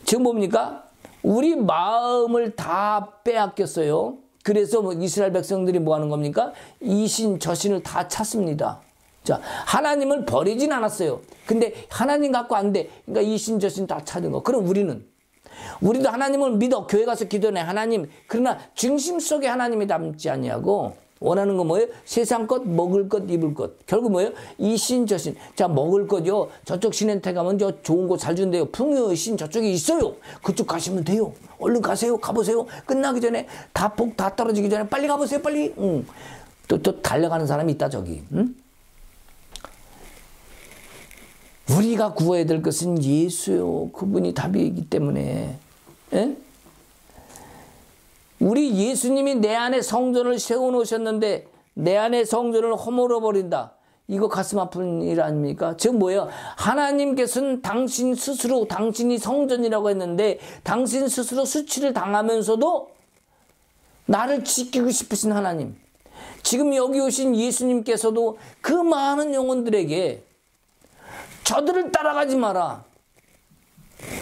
A: 지금 뭡니까? 우리 마음을 다 빼앗겼어요. 그래서 이스라엘 백성들이 뭐 하는 겁니까? 이신 저신을 다 찾습니다. 자, 하나님을 버리진 않았어요. 근데 하나님 갖고 안 돼. 그러니까 이신 저신 다 찾은 거. 그럼 우리도 하나님을 믿어. 교회 가서 기도해. 하나님. 그러나 중심 속에 하나님이 담지 않냐고. 원하는 건 뭐예요? 세상 것, 먹을 것, 입을 것. 결국 뭐예요? 이신 저신. 자, 먹을 것요. 저쪽 신한테 가면 저 좋은 거 잘 준대요. 풍요의 신 저쪽에 있어요. 그쪽 가시면 돼요. 얼른 가세요. 가보세요. 끝나기 전에 다 떨어지기 전에 빨리 가보세요. 빨리. 또 달려가는 사람이 있다 저기. 응? 우리가 구해야 될 것은 예수요. 그분이 답이기 때문에. 예? 우리 예수님이 내 안에 성전을 세워놓으셨는데 내 안에 성전을 허물어 버린다. 이거 가슴 아픈 일 아닙니까? 즉 뭐예요? 하나님께서는 당신 스스로 당신이 성전이라고 했는데 당신 스스로 수치를 당하면서도 나를 지키고 싶으신 하나님. 지금 여기 오신 예수님께서도 그 많은 영혼들에게 저들을 따라가지 마라.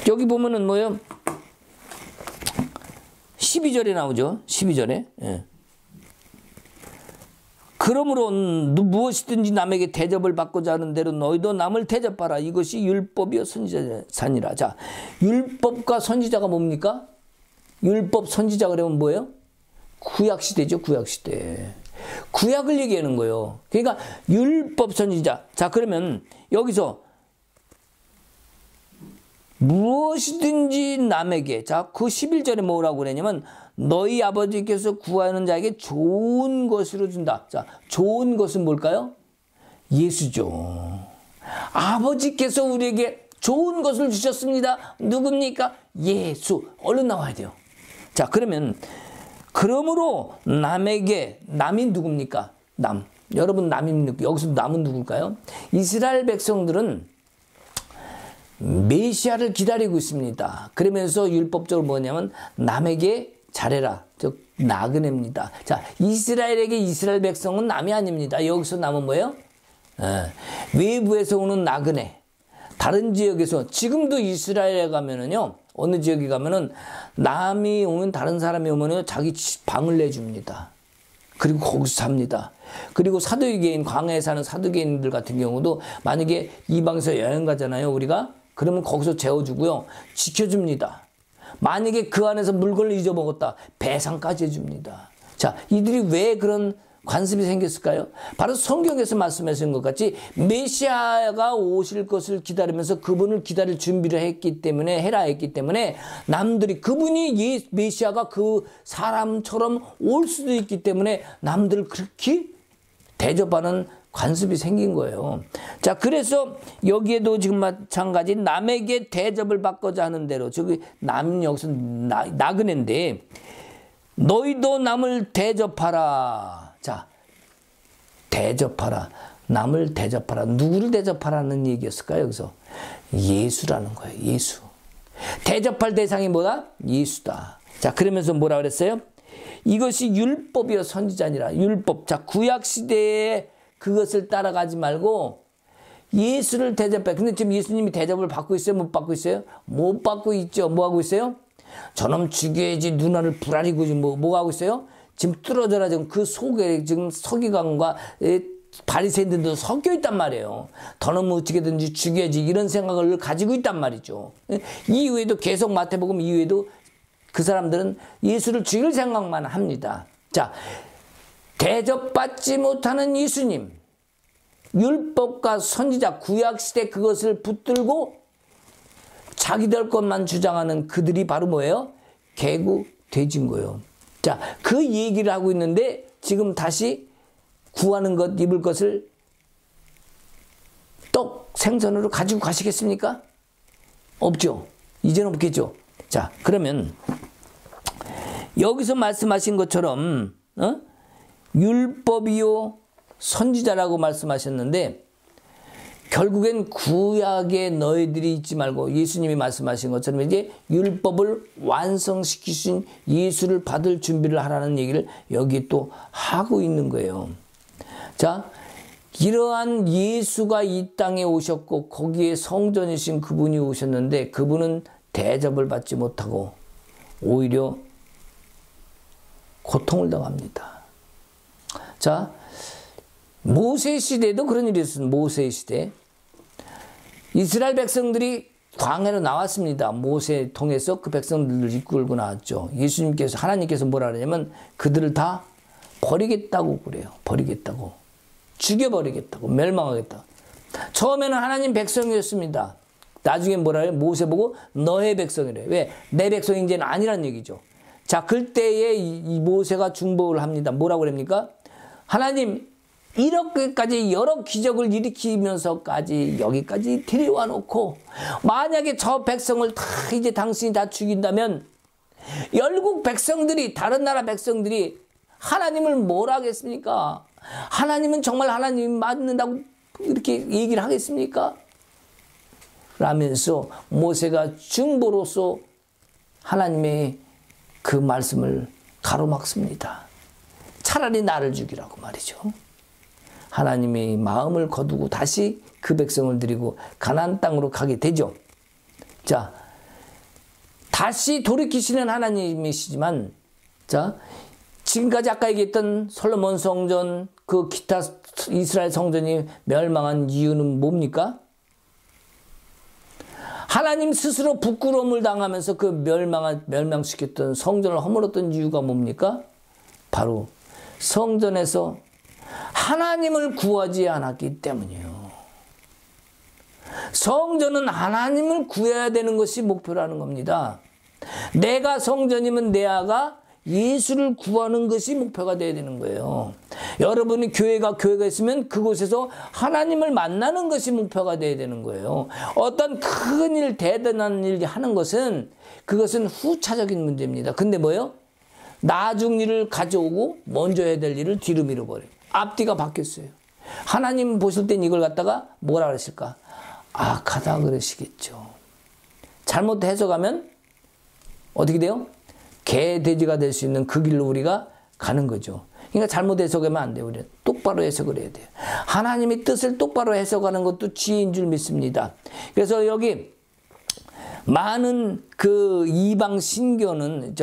A: 여기 보면은 뭐예요? 12절에 나오죠. 12절에. 예. 그러므로 무엇이든지 남에게 대접을 받고자 하는 대로 너희도 남을 대접하라. 이것이 율법이요 선지자니라. 자, 율법과 선지자가 뭡니까? 율법 선지자 그러면 뭐예요? 구약시대죠. 구약시대. 구약을 얘기하는 거예요. 그러니까 율법 선지자. 자, 그러면 여기서 무엇이든지 남에게. 자, 그 11절에 뭐라고 그랬냐면 너희 아버지께서 구하는 자에게 좋은 것으로 준다. 자, 좋은 것은 뭘까요? 예수죠. 아버지께서 우리에게 좋은 것을 주셨습니다. 누굽니까? 예수. 얼른 나와야 돼요. 자, 그러면 그러므로 남에게, 남이 누굽니까? 남. 여러분 남이 여기서 남은 누굴까요? 이스라엘 백성들은 메시아를 기다리고 있습니다. 그러면서 율법적으로 뭐냐면 남에게 잘해라. 즉 나그네입니다. 자, 이스라엘에게 이스라엘 백성은 남이 아닙니다. 여기서 남은 뭐예요? 외부에서 오는 나그네. 다른 지역에서 지금도 이스라엘에 가면은요. 어느 지역에 가면은 남이 오면 다른 사람이 오면은 자기 방을 내줍니다. 그리고 거기서 삽니다. 그리고 사두개인, 광야에 사는 사두개인들 같은 경우도 만약에 이방에서 여행 가잖아요. 우리가 그러면 거기서 재워주고요. 지켜줍니다. 만약에 그 안에서 물건을 잊어먹었다. 배상까지 해줍니다. 자, 이들이 왜 그런 관습이 생겼을까요? 바로 성경에서 말씀하신 것 같이 메시아가 오실 것을 기다리면서 그분을 기다릴 준비를 했기 때문에 남들이 그분이 메시아가 그 사람처럼 올 수도 있기 때문에 남들을 그렇게 대접하는 관습이 생긴 거예요. 자, 그래서 여기에도 지금 마찬가지 남에게 대접을 받고자 하는 대로, 저기 남 여기서 나그네인데 너희도 남을 대접하라. 자, 대접하라. 남을 대접하라. 누구를 대접하라는 얘기였을까요? 여기서 예수라는 거예요. 예수. 대접할 대상이 뭐다? 예수다. 자, 그러면서 뭐라 그랬어요? 이것이 율법이요 선지자니라. 율법. 자, 구약 시대에 그것을 따라가지 말고 예수를 대접해. 근데 지금 예수님이 대접을 받고 있어요? 못 받고 있어요? 못 받고 있죠. 뭐 하고 있어요? 저놈 죽여야지 누나를 불아리고 지금 뭐 하고 있어요? 지금 뚫어져라. 지금 그 속에 지금 서기관과 바리새인들도 섞여 있단 말이에요. 더는 어떻게든지 죽여야지 이런 생각을 가지고 있단 말이죠. 이후에도 계속 마태복음 이후에도 그 사람들은 예수를 죽일 생각만 합니다. 자, 대접받지 못하는 예수님, 율법과 선지자, 구약시대 그것을 붙들고 자기들 것만 주장하는 그들이 바로 뭐예요? 개구 돼지인 거예요. 자, 그 얘기를 하고 있는데 지금 다시 구하는 것, 입을 것을 떡, 생선으로 가지고 가시겠습니까? 없죠. 이제는 없겠죠. 자, 그러면 여기서 말씀하신 것처럼 율법이요 선지자라고 말씀하셨는데 결국엔 구약에 너희들이 있지 말고 예수님이 말씀하신 것처럼 이제 율법을 완성시키신 예수를 받을 준비를 하라는 얘기를 여기 또 하고 있는 거예요. 자, 이러한 예수가 이 땅에 오셨고 거기에 성전이신 그분이 오셨는데 그분은 대접을 받지 못하고 오히려 고통을 당합니다. 자, 모세 시대도 그런 일이 있었습니다. 모세 시대. 이스라엘 백성들이 광야로 나왔습니다. 모세 통해서 그 백성들을 이끌고 나왔죠. 예수님께서, 하나님께서 뭐라 그러냐면 그들을 다 버리겠다고 그래요. 버리겠다고. 죽여버리겠다고. 멸망하겠다. 처음에는 하나님 백성이었습니다. 나중에 뭐라 해요? 모세 보고 너의 백성이래. 왜? 내 백성이 이제는 아니란 얘기죠. 자, 그때에 이 모세가 중보를 합니다. 뭐라고 그럽니까? 하나님, 이렇게까지 여러 기적을 일으키면서까지 여기까지 데려와 놓고 만약에 저 백성을 다 이제 당신이 다 죽인다면 열국 백성들이, 다른 나라 백성들이 하나님을 뭐라 하겠습니까? 하나님은 정말 하나님이 맞는다고 이렇게 얘기를 하겠습니까? 라면서 모세가 중보로서 하나님의 그 말씀을 가로막습니다. 차라리 나를 죽이라고 말이죠. 하나님의 마음을 거두고 다시 그 백성을 데리고 가나안 땅으로 가게 되죠. 자, 다시 돌이키시는 하나님이시지만, 자, 지금까지 아까 얘기했던 솔로몬 성전, 그 기타 이스라엘 성전이 멸망한 이유는 뭡니까? 하나님 스스로 부끄러움을 당하면서 그 멸망시켰던 성전을 허물었던 이유가 뭡니까? 바로 성전에서 하나님을 구하지 않았기 때문이에요. 성전은 하나님을 구해야 되는 것이 목표라는 겁니다. 내가 성전이면 내 아가 예수를 구하는 것이 목표가 되어야 되는 거예요. 여러분이 교회가 있으면 그곳에서 하나님을 만나는 것이 목표가 되어야 되는 거예요. 어떤 큰 일, 대단한 일 하는 것은 그것은 후차적인 문제입니다. 근데 뭐예요? 나중 일을 가져오고 먼저 해야 될 일을 뒤로 밀어버려요. 앞뒤가 바뀌었어요. 하나님 보실 땐 이걸 갖다가 뭐라 그러실까? 악하다 그러시겠죠. 잘못 해석하면 어떻게 돼요? 개, 돼지가 될 수 있는 그 길로 우리가 가는 거죠. 그러니까 잘못 해석하면 안 돼요. 우리는 똑바로 해석을 해야 돼요. 하나님의 뜻을 똑바로 해석하는 것도 지혜인 줄 믿습니다. 그래서 여기 많은 그 이방 신교는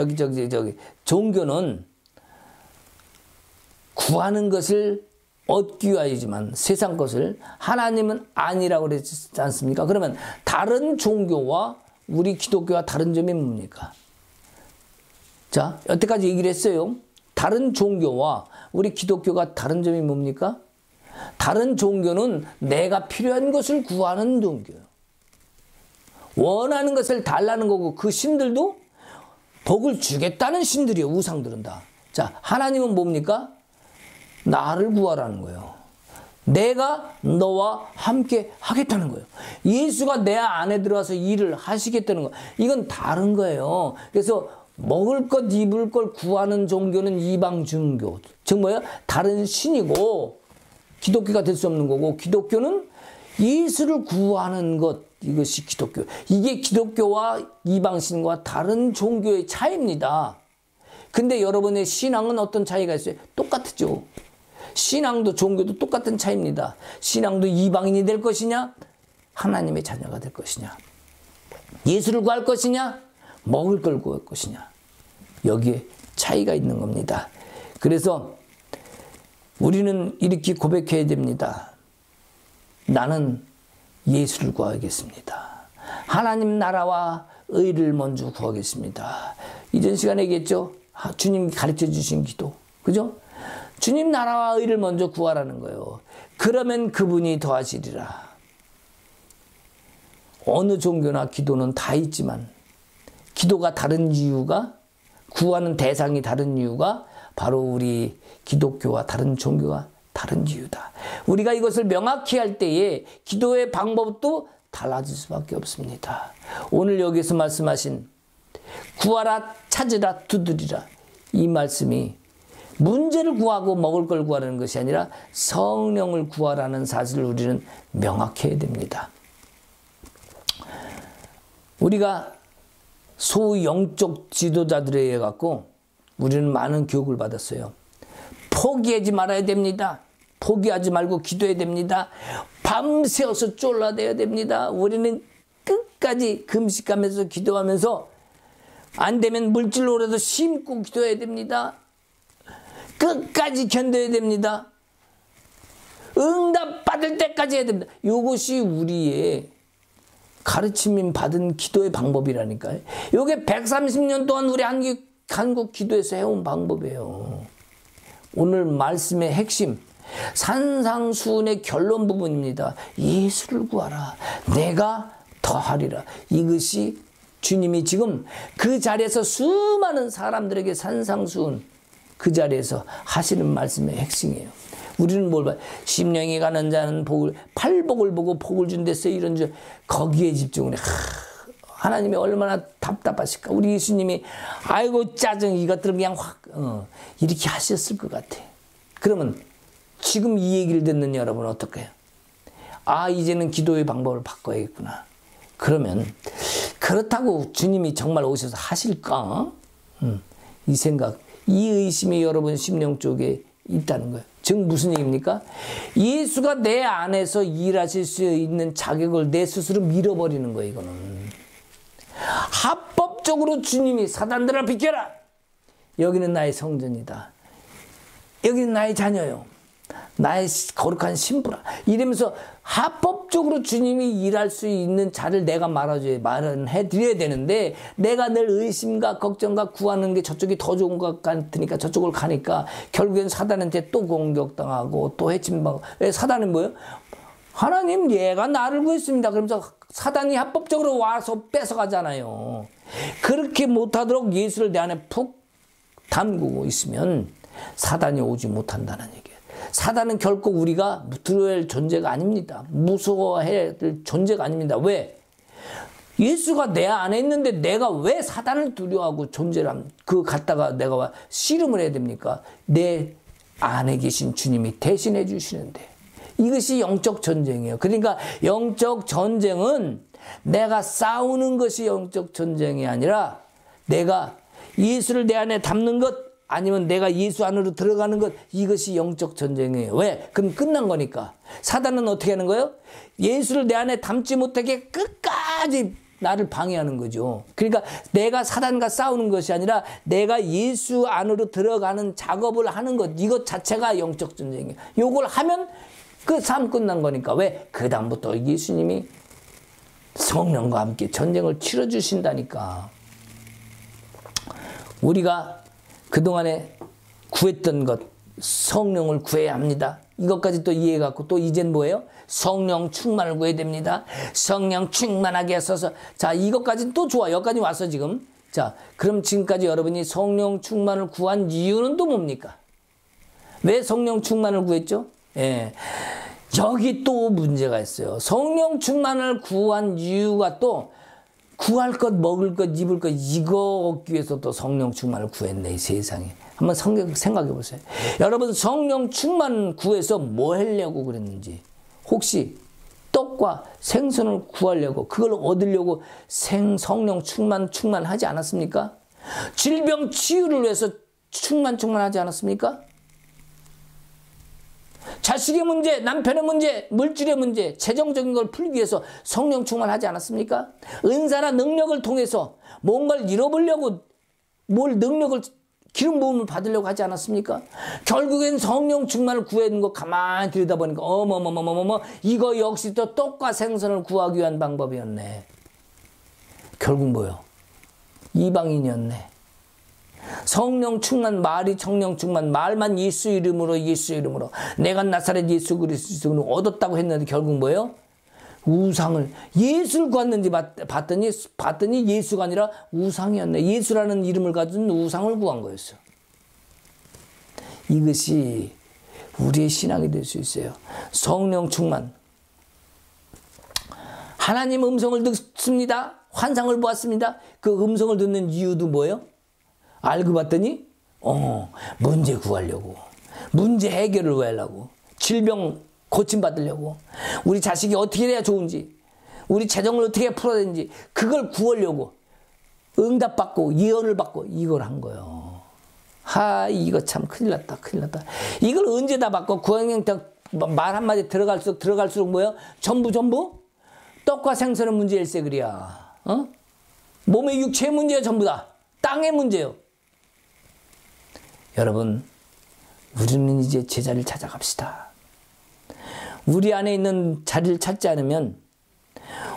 A: 종교는 구하는 것을 얻기 위하여지만 세상 것을, 하나님은 아니라고 그랬지 않습니까? 그러면 다른 종교와 우리 기독교와 다른 점이 뭡니까? 자, 여태까지 얘기를 했어요. 다른 종교와 우리 기독교가 다른 점이 뭡니까? 다른 종교는 내가 필요한 것을 구하는 종교예요. 원하는 것을 달라는 거고, 그 신들도 복을 주겠다는 신들이에요. 우상들은 다. 자, 하나님은 뭡니까? 나를 구하라는 거예요. 내가 너와 함께 하겠다는 거예요. 예수가 내 안에 들어와서 일을 하시겠다는 거. 이건 다른 거예요. 그래서 먹을 것, 입을 걸 구하는 종교는 이방 종교. 즉 뭐예요? 다른 신이고 기독교가 될 수 없는 거고, 기독교는 예수를 구하는 것, 이것이 기독교. 이게 기독교와 이방신과 다른 종교의 차이입니다. 근데 여러분의 신앙은 어떤 차이가 있어요? 똑같죠. 신앙도 종교도 똑같은 차이입니다. 신앙도 이방인이 될 것이냐, 하나님의 자녀가 될 것이냐, 예수를 구할 것이냐, 먹을 걸 구할 것이냐, 여기에 차이가 있는 겁니다. 그래서 우리는 이렇게 고백해야 됩니다. 나는 예수를 구하겠습니다. 하나님 나라와 의를 먼저 구하겠습니다. 이전 시간에 얘기했죠. 주님이 가르쳐 주신 기도. 그죠? 주님 나라와 의를 먼저 구하라는 거예요. 그러면 그분이 더하시리라. 어느 종교나 기도는 다 있지만 기도가 다른 이유가, 구하는 대상이 다른 이유가 바로 우리 기독교와 다른 종교가 다른 이유다. 우리가 이것을 명확히 할 때에 기도의 방법도 달라질 수밖에 없습니다. 오늘 여기서 말씀하신 구하라, 찾으라, 두드리라, 이 말씀이 문제를 구하고 먹을 걸 구하라는 것이 아니라 성령을 구하라는 사실을 우리는 명확히 해야 됩니다. 우리가 소위 영적 지도자들에 의해 갖고 우리는 많은 교육을 받았어요. 포기하지 말아야 됩니다. 포기하지 말고 기도해야 됩니다. 밤새워서 쫄라대야 됩니다. 우리는 끝까지 금식하면서 기도하면서 안 되면 물질로라도 심고 기도해야 됩니다. 끝까지 견뎌야 됩니다. 응답 받을 때까지 해야 됩니다. 이것이 우리의 가르침인 받은 기도의 방법이라니까요. 이게 130년 동안 우리 한국 기도에서 해온 방법이에요. 오늘 말씀의 핵심, 산상수훈의 결론 부분입니다. 예수를 구하라. 내가 더하리라. 이것이 주님이 지금 그 자리에서 수많은 사람들에게 산상수훈 그 자리에서 하시는 말씀의 핵심이에요. 우리는 뭘 봐요? 심령이 가는 자는 복을, 팔복을 보고 복을 준댔어요. 이런 줄 거기에 집중을 해. 하나님이 얼마나 답답하실까. 우리 예수님이 아이고 짜증 이것들을 그냥 확 이렇게 하셨을 것 같아. 그러면 지금 이 얘기를 듣는 여러분은 어떨까요? 아, 이제는 기도의 방법을 바꿔야겠구나. 그러면 그렇다고 주님이 정말 오셔서 하실까? 이 생각, 이 의심이 여러분 심령 쪽에 있다는 거예요. 즉 무슨 얘기입니까? 예수가 내 안에서 일하실 수 있는 자격을 내 스스로 밀어버리는 거예요. 이거는 합법적으로 주님이 사단들아 비켜라. 여기는 나의 성전이다. 여기는 나의 자녀요. 나의 거룩한 신부라. 이러면서 합법적으로 주님이 일할 수 있는 자를 내가 마련해 드려야 되는데, 내가 늘 의심과 걱정과 구하는 게 저쪽이 더 좋은 것 같으니까 저쪽을 가니까 결국엔 사단한테 또 공격당하고 또 해침받고. 왜? 사단은 뭐예요? 하나님, 얘가 나를 구했습니다. 그러면서 사단이 합법적으로 와서 뺏어가잖아요. 그렇게 못하도록 예수를 내 안에 푹 담그고 있으면 사단이 오지 못한다는 얘기예요. 사단은 결코 우리가 두려워야 할 존재가 아닙니다. 무서워해야 될 존재가 아닙니다. 왜? 예수가 내 안에 있는데 내가 왜 사단을 두려워하고 존재를 갖다가 내가 씨름을 해야 됩니까? 내 안에 계신 주님이 대신해 주시는데. 이것이 영적 전쟁이에요. 그러니까 영적 전쟁은 내가 싸우는 것이 영적 전쟁이 아니라 내가 예수를 내 안에 담는 것, 아니면 내가 예수 안으로 들어가는 것, 이것이 영적 전쟁이에요. 왜? 그럼 끝난 거니까. 사단은 어떻게 하는 거예요? 예수를 내 안에 담지 못하게 끝까지 나를 방해하는 거죠. 그러니까 내가 사단과 싸우는 것이 아니라 내가 예수 안으로 들어가는 작업을 하는 것, 이것 자체가 영적 전쟁이에요. 요걸 하면 그 삶 끝난 거니까. 왜? 그 다음부터 예수님이 성령과 함께 전쟁을 치러주신다니까. 우리가 그동안에 구했던 것, 성령을 구해야 합니다. 이것까지 또 이해해갖고 또 이젠 뭐예요? 성령 충만을 구해야 됩니다. 성령 충만하게 하소서. 자, 이것까지는 또 좋아. 여기까지 왔어 지금. 자, 그럼 지금까지 여러분이 성령 충만을 구한 이유는 또 뭡니까? 왜 성령 충만을 구했죠? 예. 여기 또 문제가 있어요. 성령 충만을 구한 이유가 또 구할 것, 먹을 것, 입을 것, 이거 얻기 위해서 또 성령 충만을 구했네, 이 세상에. 한번 생각해 보세요. 여러분, 성령 충만 구해서 뭐 하려고 그랬는지. 혹시 떡과 생선을 구하려고, 그걸 얻으려고 성령 충만하지 않았습니까? 질병 치유를 위해서 충만하지 않았습니까? 자식의 문제, 남편의 문제, 물질의 문제, 재정적인 걸 풀기 위해서 성령 충만하지 않았습니까? 은사나 능력을 통해서 뭔가를 잃어보려고 능력을 기름 부음을 받으려고 하지 않았습니까? 결국엔 성령 충만을 구하는 거 가만히 들여다보니까 어머머머머머, 이거 역시 또 떡과 생선을 구하기 위한 방법이었네. 결국 뭐요? 이방인이었네. 성령 충만, 말이 성령 충만, 말만 예수 이름으로 내가 나사렛 예수 그리스도로 얻었다고 했는데 결국 뭐예요? 우상을, 예수를 구했는지 봤더니 예수가 아니라 우상이었네. 예수라는 이름을 가진 우상을 구한 거였어. 이것이 우리의 신앙이 될 수 있어요. 성령 충만. 하나님 음성을 듣습니다. 환상을 보았습니다. 그 음성을 듣는 이유도 뭐예요? 알고 봤더니 문제 구하려고, 문제 해결을 왜 하려고, 질병 고침받으려고, 우리 자식이 어떻게 해야 좋은지, 우리 재정을 어떻게 풀어야 되는지, 그걸 구하려고 응답받고 예언을 받고 이걸 한 거예요. 이거 참 큰일 났다. 이걸 언제 다 받고 구행령 말 한마디 들어갈수록 뭐예요? 전부 떡과 생선의 문제일세 그리야. 몸의 육체의 문제야. 전부 다 땅의 문제요. 여러분, 우리는 이제 제자리를 찾아갑시다. 우리 안에 있는 자리를 찾지 않으면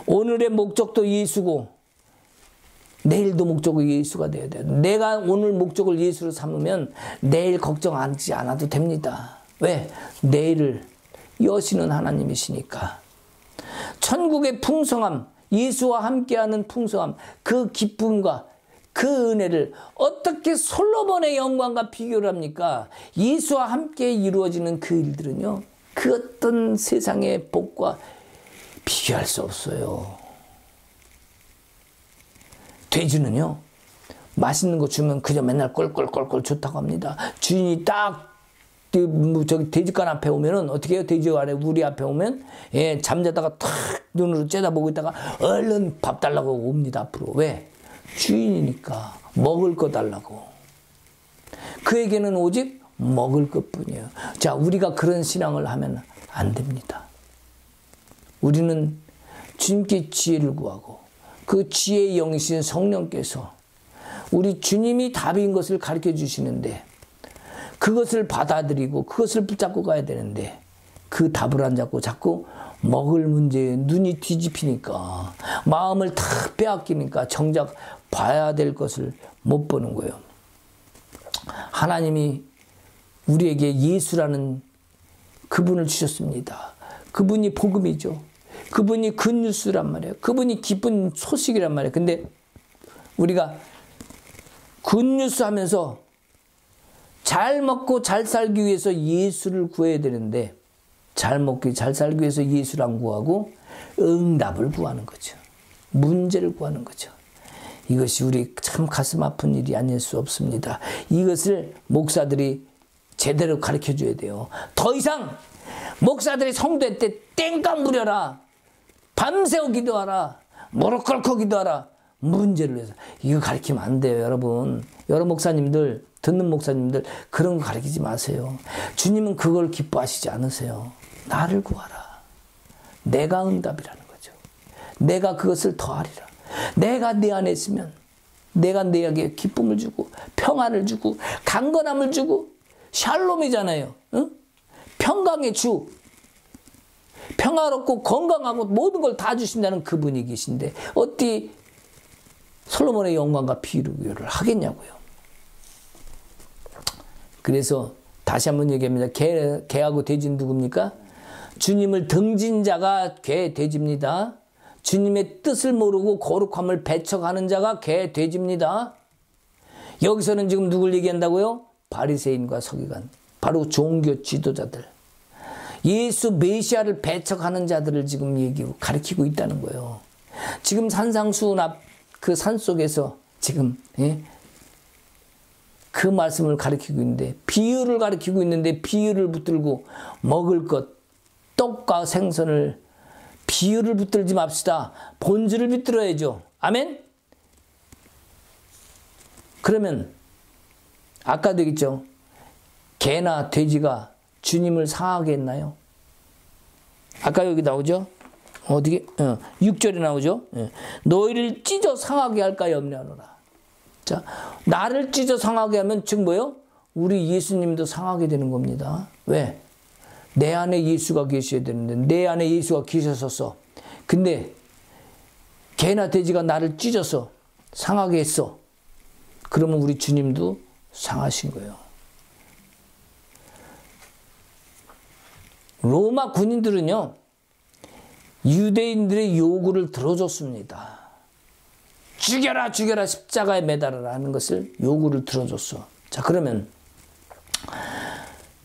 A: 오늘의 목적도 예수고 내일도 목적이 예수가 돼야 돼요. 내가 오늘 목적을 예수로 삼으면 내일 걱정하지 않아도 됩니다. 왜? 내일을 여시는 하나님이시니까. 천국의 풍성함, 예수와 함께하는 풍성함, 그 기쁨과 그 은혜를 어떻게 솔로몬의 영광과 비교를 합니까? 예수와 함께 이루어지는 그 일들은요, 그 어떤 세상의 복과 비교할 수 없어요. 돼지는요, 맛있는 거 주면 그냥 맨날 꼴꼴꼴꼴 좋다고 합니다. 주인이 딱 저기 돼지간 앞에 오면은 어떻게 해요? 돼지 아래 우리 앞에 오면 잠자다가 탁 눈으로 째다보고 있다가 얼른 밥 달라고 옵니다. 앞으로. 왜? 주인이니까 먹을 거 달라고. 그에게는 오직 먹을 것뿐이에요. 자, 우리가 그런 신앙을 하면 안 됩니다. 우리는 주님께 지혜를 구하고 그 지혜의 영이신 성령께서 우리 주님이 답인 것을 가르쳐 주시는데 그것을 받아들이고 그것을 붙잡고 가야 되는데 그 답을 안 잡고 자꾸 먹을 문제에 눈이 뒤집히니까 마음을 다 빼앗기니까 정작 봐야 될 것을 못 보는 거예요. 하나님이 우리에게 예수라는 그분을 주셨습니다. 그분이 복음이죠. 그분이 굿뉴스란 말이에요. 그분이 기쁜 소식이란 말이에요. 근데 우리가 굿뉴스 하면서 잘 먹고 잘 살기 위해서 예수를 구해야 되는데 잘 먹기 잘 살기 위해서 예수를 안 구하고 응답을 구하는 거죠. 문제를 구하는 거죠. 이것이 우리 참 가슴 아픈 일이 아닐 수 없습니다. 이것을 목사들이 제대로 가르쳐 줘야 돼요. 더 이상 목사들이 성도회 때 땡깡 부려라. 밤새워 기도하라. 무릎 꿇고 기도하라. 문제를 위해서. 이거 가르치면 안 돼요, 여러분. 여러 목사님들, 듣는 목사님들 그런 거 가르치지 마세요. 주님은 그걸 기뻐하시지 않으세요. 나를 구하라. 내가 응답이라는 거죠. 내가 그것을 더하리라. 내가 내 안에 있으면 내가 내에게 기쁨을 주고 평안을 주고 강건함을 주고 샬롬이잖아요. 응? 평강의 주. 평화롭고 건강하고 모든 걸 다 주신다는 그분이 계신데 어찌 솔로몬의 영광과 비교를 하겠냐고요. 그래서 다시 한번 얘기합니다. 개하고 돼지는 누굽니까? 주님을 등진 자가 개, 돼지입니다. 주님의 뜻을 모르고 거룩함을 배척하는 자가 개, 돼지입니다. 여기서는 지금 누굴 얘기한다고요? 바리새인과 서기관, 바로 종교 지도자들. 예수 메시아를 배척하는 자들을 지금 얘기하고 가르치고 있다는 거예요. 지금 산상수훈 앞 그 산속에서 지금 그 말씀을 가르치고 있는데 비유를 가르치고 있는데 비유를 붙들고 먹을 것 떡과 생선을 비유를 붙들지 맙시다. 본질을 붙들어야죠. 아멘? 그러면 아까도 얘기했죠. 개나 돼지가 주님을 상하게 했나요? 아까 여기 나오죠? 어떻게? 6절에 나오죠? 너희를 찢어 상하게 할까 염려하노라. 자, 나를 찢어 상하게 하면 즉 뭐예요? 우리 예수님도 상하게 되는 겁니다. 왜? 내 안에 예수가 계셔야 되는데 내 안에 예수가 계셨었어. 근데 개나 돼지가 나를 찢어서 상하게 했어. 그러면 우리 주님도 상하신 거예요. 로마 군인들은요, 유대인들의 요구를 들어줬습니다. 죽여라, 죽여라, 십자가에 매달아라 하는 것을 요구를 들어줬어. 자, 그러면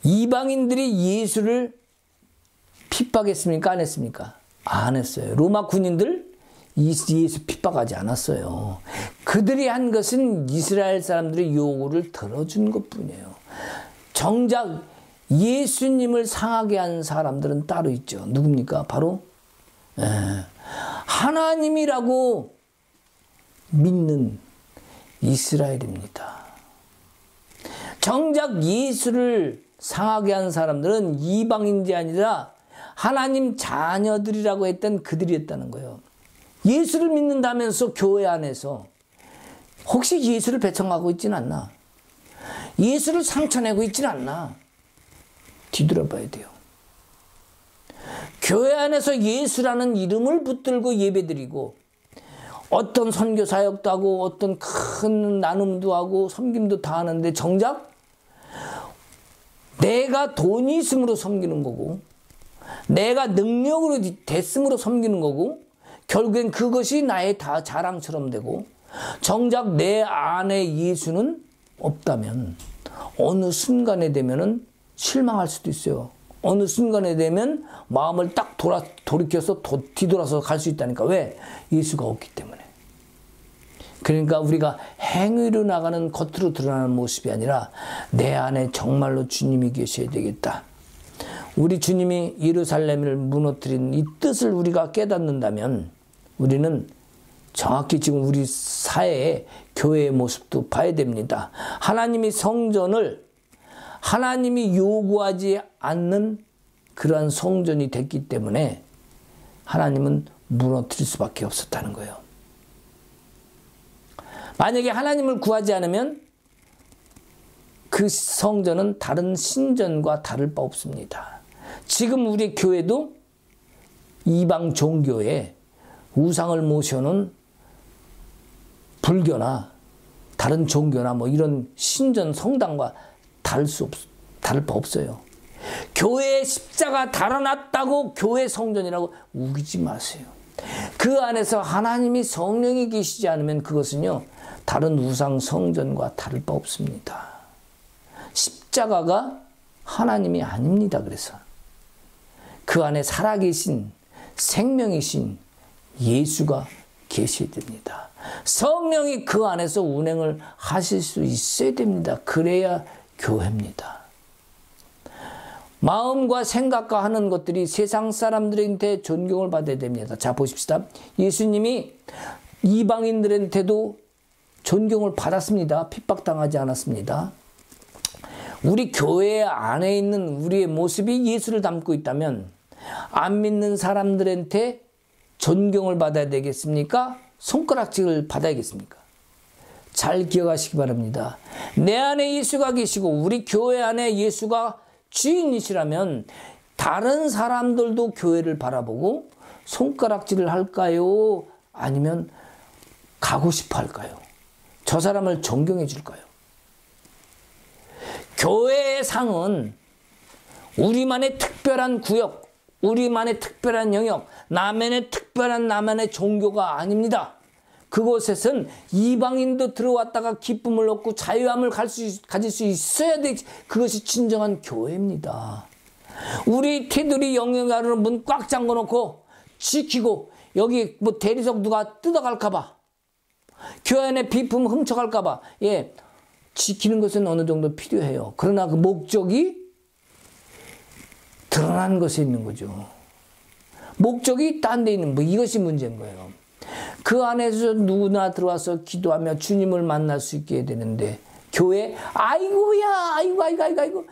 A: 이방인들이 예수를 핍박했습니까? 안 했습니까? 안 했어요. 로마 군인들 예수 핍박하지 않았어요. 그들이 한 것은 이스라엘 사람들의 요구를 들어준 것뿐이에요. 정작 예수님을 상하게 한 사람들은 따로 있죠. 누굽니까? 바로 하나님이라고 믿는 이스라엘입니다. 정작 예수를 상하게 한 사람들은 이방인이 아니라 하나님 자녀들이라고 했던 그들이었다는 거예요. 예수를 믿는다면서 교회 안에서 혹시 예수를 배척하고 있지는 않나? 예수를 상처내고 있지는 않나? 뒤돌아봐야 돼요. 교회 안에서 예수라는 이름을 붙들고 예배드리고 어떤 선교 사역도 하고 어떤 큰 나눔도 하고 섬김도 다 하는데 정작 내가 돈이 있음으로 섬기는 거고 내가 능력으로 됐음으로 섬기는 거고 결국엔 그것이 나의 다 자랑처럼 되고 정작 내 안에 예수는 없다면 어느 순간에 되면은 실망할 수도 있어요. 어느 순간에 되면 마음을 딱 뒤돌아서 갈 수 있다니까. 왜? 예수가 없기 때문에. 그러니까 우리가 행위로 나가는 겉으로 드러나는 모습이 아니라 내 안에 정말로 주님이 계셔야 되겠다. 우리 주님이 예루살렘을 무너뜨린 이 뜻을 우리가 깨닫는다면 우리는 정확히 지금 우리 사회의 교회의 모습도 봐야 됩니다. 하나님이 성전을 하나님이 요구하지 않는 그러한 성전이 됐기 때문에 하나님은 무너뜨릴 수밖에 없었다는 거예요. 만약에 하나님을 구하지 않으면 그 성전은 다른 신전과 다를 바 없습니다. 지금 우리 교회도 이방 종교에 우상을 모셔놓은 불교나 다른 종교나 뭐 이런 신전 성당과 다를 바 없어요. 교회에 십자가 달아났다고 교회 성전이라고 우기지 마세요. 그 안에서 하나님이 성령이 계시지 않으면 그것은요 다른 우상 성전과 다를 바 없습니다. 십자가가 하나님이 아닙니다. 그래서 그 안에 살아계신 생명이신 예수가 계셔야 됩니다. 성령이 그 안에서 운행을 하실 수 있어야 됩니다. 그래야 교회입니다. 마음과 생각과 하는 것들이 세상 사람들한테 존경을 받아야 됩니다. 자, 보십시다. 예수님이 이방인들한테도 존경을 받았습니다. 핍박당하지 않았습니다. 우리 교회 안에 있는 우리의 모습이 예수를 닮고 있다면 안 믿는 사람들한테 존경을 받아야 되겠습니까? 손가락질을 받아야겠습니까? 잘 기억하시기 바랍니다. 내 안에 예수가 계시고 우리 교회 안에 예수가 주인이시라면 다른 사람들도 교회를 바라보고 손가락질을 할까요? 아니면 가고 싶어 할까요? 저 사람을 존경해 줄까요? 교회의 상은 우리만의 특별한 구역, 우리만의 특별한 영역, 나만의 특별한 나만의 종교가 아닙니다. 그곳에선 이방인도 들어왔다가 기쁨을 얻고 자유함을 가질 수 있어야 돼. 그것이 진정한 교회입니다. 우리 테두리 영역으로 문 꽉 잠궈놓고 지키고 여기 뭐 대리석 누가 뜯어갈까봐 교회 안에 비품 훔쳐갈까봐 지키는 것은 어느 정도 필요해요. 그러나 그 목적이 드러난 것에 있는 거죠. 목적이 딴 데 있는 이것이 문제인 거예요. 그 안에서 누구나 들어와서 기도하며 주님을 만날 수 있게 되는데 교회 아이고야 아이고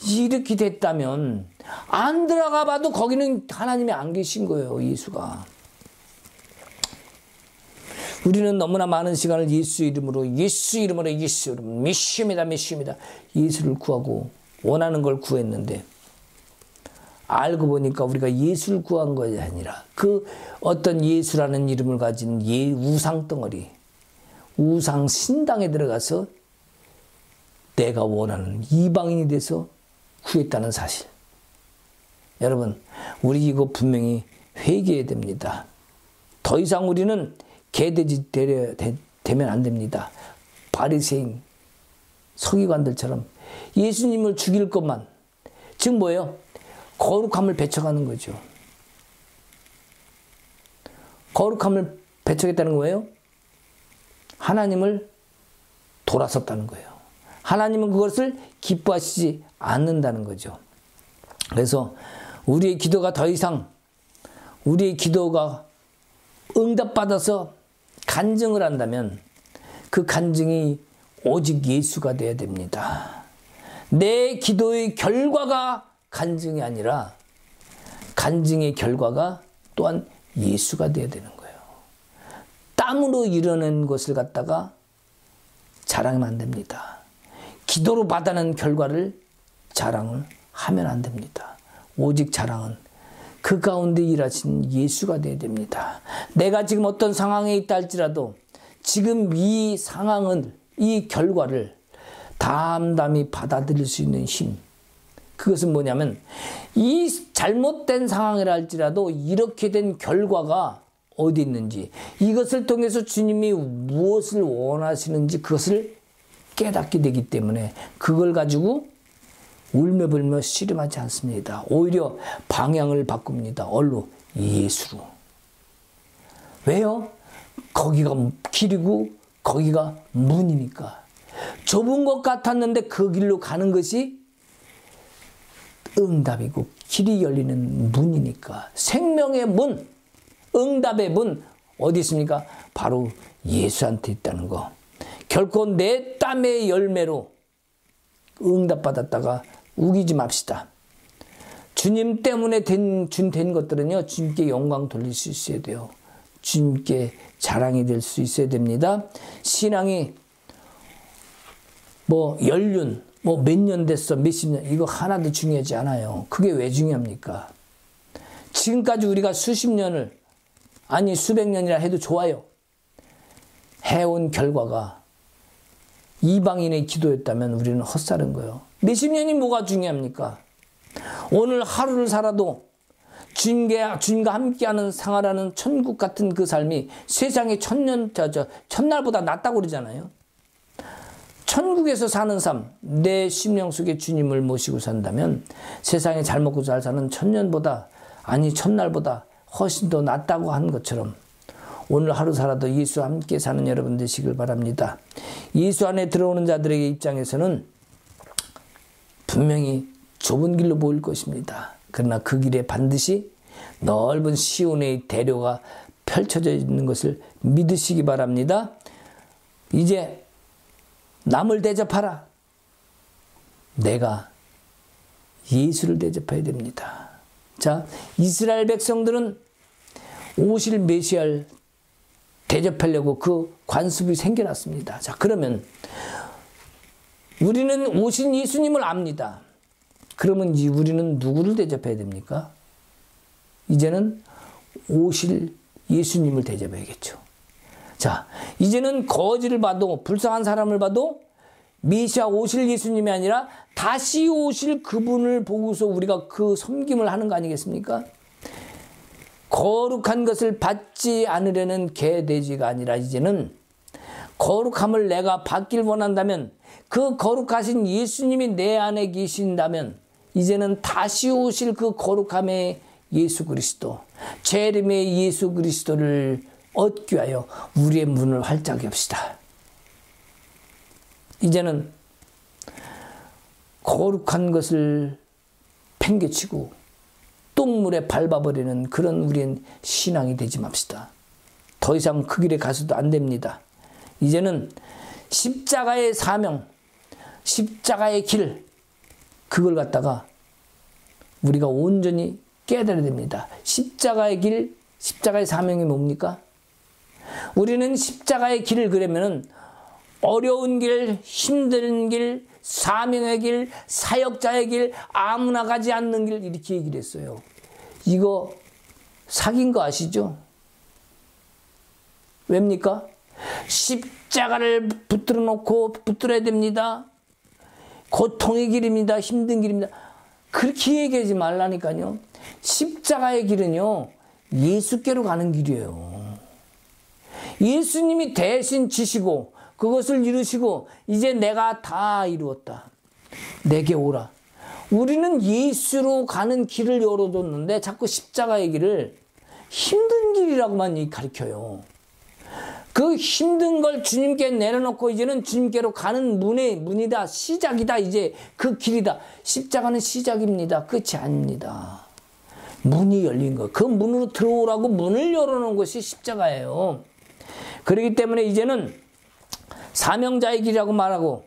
A: 이렇게 됐다면 안 들어가 봐도 거기는 하나님이 안 계신 거예요. 예수가. 우리는 너무나 많은 시간을 예수 이름으로 믿습니다. 예수를 구하고 원하는 걸 구했는데 알고 보니까 우리가 예수를 구한 것이 아니라 그 어떤 예수라는 이름을 가진 우상 덩어리, 우상 신당에 들어가서 내가 원하는 이방인이 돼서 구했다는 사실. 여러분, 우리 이거 분명히 회개해야 됩니다. 더 이상 우리는 개돼지 되면 안 됩니다. 바리새인, 서기관들처럼 예수님을 죽일 것만. 즉 뭐예요? 거룩함을 배척하는 거죠. 거룩함을 배척했다는 거예요? 하나님을 돌아섰다는 거예요. 하나님은 그것을 기뻐하시지 않는다는 거죠. 그래서 우리의 기도가 더 이상 우리의 기도가 응답받아서 간증을 한다면 그 간증이 오직 예수가 되어야 됩니다. 내 기도의 결과가 간증이 아니라 간증의 결과가 또한 예수가 되어야 되는 거예요. 땀으로 이뤄낸 것을 갖다가 자랑하면 안 됩니다. 기도로 받아낸 결과를 자랑을 하면 안 됩니다. 오직 자랑은 그 가운데 일하신 예수가 되어야 됩니다. 내가 지금 어떤 상황에 있다 할지라도 지금 이 상황은 이 결과를 담담히 받아들일 수 있는 힘. 그것은 뭐냐면 이 잘못된 상황이라 할지라도 이렇게 된 결과가 어디 있는지 이것을 통해서 주님이 무엇을 원하시는지 그것을 깨닫게 되기 때문에 그걸 가지고 울며불며 씨름하지 않습니다. 오히려 방향을 바꿉니다. 어디로? 예수로. 왜요? 거기가 길이고 거기가 문이니까. 좁은 것 같았는데 그 길로 가는 것이 응답이고 길이 열리는 문이니까. 생명의 문, 응답의 문 어디 있습니까? 바로 예수한테 있다는 거. 결코 내 땀의 열매로 응답받았다가 우기지 맙시다. 주님 때문에 된 것들은요, 주님께 영광 돌릴 수 있어야 돼요. 주님께 자랑이 될 수 있어야 됩니다. 신앙이 연륜, 몇 년 됐어, 몇십 년, 이거 하나도 중요하지 않아요. 그게 왜 중요합니까? 지금까지 우리가 수십 년을, 아니 수백 년이라 해도 좋아요. 해온 결과가 이방인의 기도였다면 우리는 헛살은 거예요. 몇십 년이 뭐가 중요합니까? 오늘 하루를 살아도 주님과 함께하는 생활하는 천국 같은 그 삶이 세상의 천날보다 낫다고 그러잖아요. 천국에서 사는 삶, 내 심령 속에 주님을 모시고 산다면 세상에 잘 먹고 잘 사는 천년보다, 아니 천날보다 훨씬 더 낫다고 한 것처럼 오늘 하루 살아도 예수와 함께 사는 여러분 되시길 바랍니다. 예수 안에 들어오는 자들에게 입장에서는 분명히 좁은 길로 보일 것입니다. 그러나 그 길에 반드시 넓은 시온의 대로가 펼쳐져 있는 것을 믿으시기 바랍니다. 이제 남을 대접하라. 내가 예수를 대접해야 됩니다. 자, 이스라엘 백성들은 오실 메시아를 대접하려고 그 관습이 생겨났습니다. 자, 그러면 우리는 오신 예수님을 압니다. 그러면 우리는 누구를 대접해야 됩니까? 이제는 오실 예수님을 대접해야겠죠. 자, 이제는 거지를 봐도, 불쌍한 사람을 봐도 메시아 오실 예수님이 아니라 다시 오실 그분을 보고서 우리가 그 섬김을 하는 거 아니겠습니까? 거룩한 것을 받지 않으려는 개돼지가 아니라 이제는 거룩함을 내가 받길 원한다면, 그 거룩하신 예수님이 내 안에 계신다면 이제는 다시 오실 그 거룩함의 예수 그리스도, 재림의 예수 그리스도를 얻기 위하여 우리의 문을 활짝 엽시다. 이제는 거룩한 것을 팽개치고 똥물에 밟아버리는 그런 우리의 신앙이 되지 맙시다. 더 이상 그 길에 가서도 안 됩니다. 이제는 십자가의 사명, 십자가의 길, 그걸 갖다가 우리가 온전히 깨달아야 됩니다. 십자가의 길, 십자가의 사명이 뭡니까? 우리는 십자가의 길을 그러면은 어려운 길, 힘든 길, 사명의 길, 사역자의 길, 아무나 가지 않는 길, 이렇게 얘기를 했어요. 이거 사기인 거 아시죠? 왜입니까? 십자가를 붙들어야 됩니다. 고통의 길입니다. 힘든 길입니다. 그렇게 얘기하지 말라니까요. 십자가의 길은요, 예수께로 가는 길이에요. 예수님이 대신 지시고 그것을 이루시고 이제 내가 다 이루었다. 내게 오라. 우리는 예수로 가는 길을 열어뒀는데 자꾸 십자가의 길을 힘든 길이라고만 가르쳐요. 그 힘든 걸 주님께 내려놓고 이제는 주님께로 가는 문이다. 시작이다. 이제 그 길이다. 십자가는 시작입니다. 끝이 아닙니다. 문이 열린 거. 그 문으로 들어오라고 문을 열어놓은 것이 십자가예요. 그렇기 때문에 이제는 사명자의 길이라고 말하고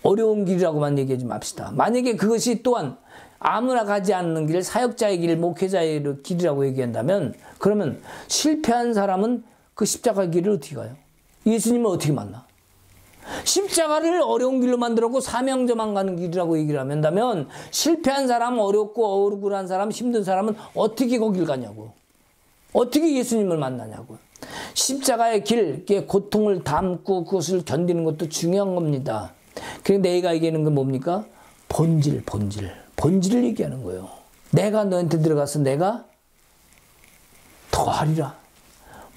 A: 어려운 길이라고만 얘기하지 맙시다. 만약에 그것이 또한 아무나 가지 않는 길, 사역자의 길, 목회자의 길이라고 얘기한다면 그러면 실패한 사람은 그 십자가 길을 어떻게 가요? 예수님을 어떻게 만나? 십자가를 어려운 길로 만들었고 사명자만 가는 길이라고 얘기를 한다면 실패한 사람, 어렵고 억울한 사람, 힘든 사람은 어떻게 거길 가냐고. 어떻게 예수님을 만나냐고. 십자가의 길, 고통을 담고 그것을 견디는 것도 중요한 겁니다. 그런데 내가 얘기하는 건 뭡니까? 본질을 얘기하는 거예요. 내가 너한테 들어가서 내가 더하리라.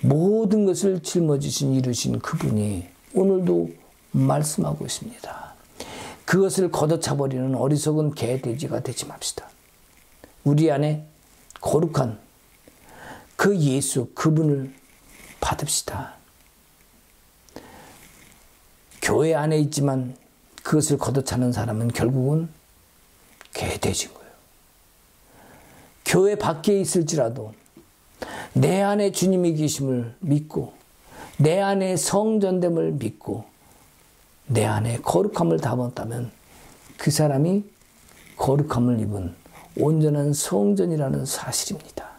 A: 모든 것을 짊어지신 이루신 그분이 오늘도 말씀하고 있습니다. 그것을 걷어차버리는 어리석은 개, 돼지가 되지 맙시다. 우리 안에 거룩한 그 예수, 그분을 받읍시다. 교회 안에 있지만 그것을 걷어차는 사람은 결국은 개돼진 거예요. 교회 밖에 있을지라도 내 안에 주님이 계심을 믿고 내 안에 성전됨을 믿고 내 안에 거룩함을 담았다면 그 사람이 거룩함을 입은 온전한 성전이라는 사실입니다.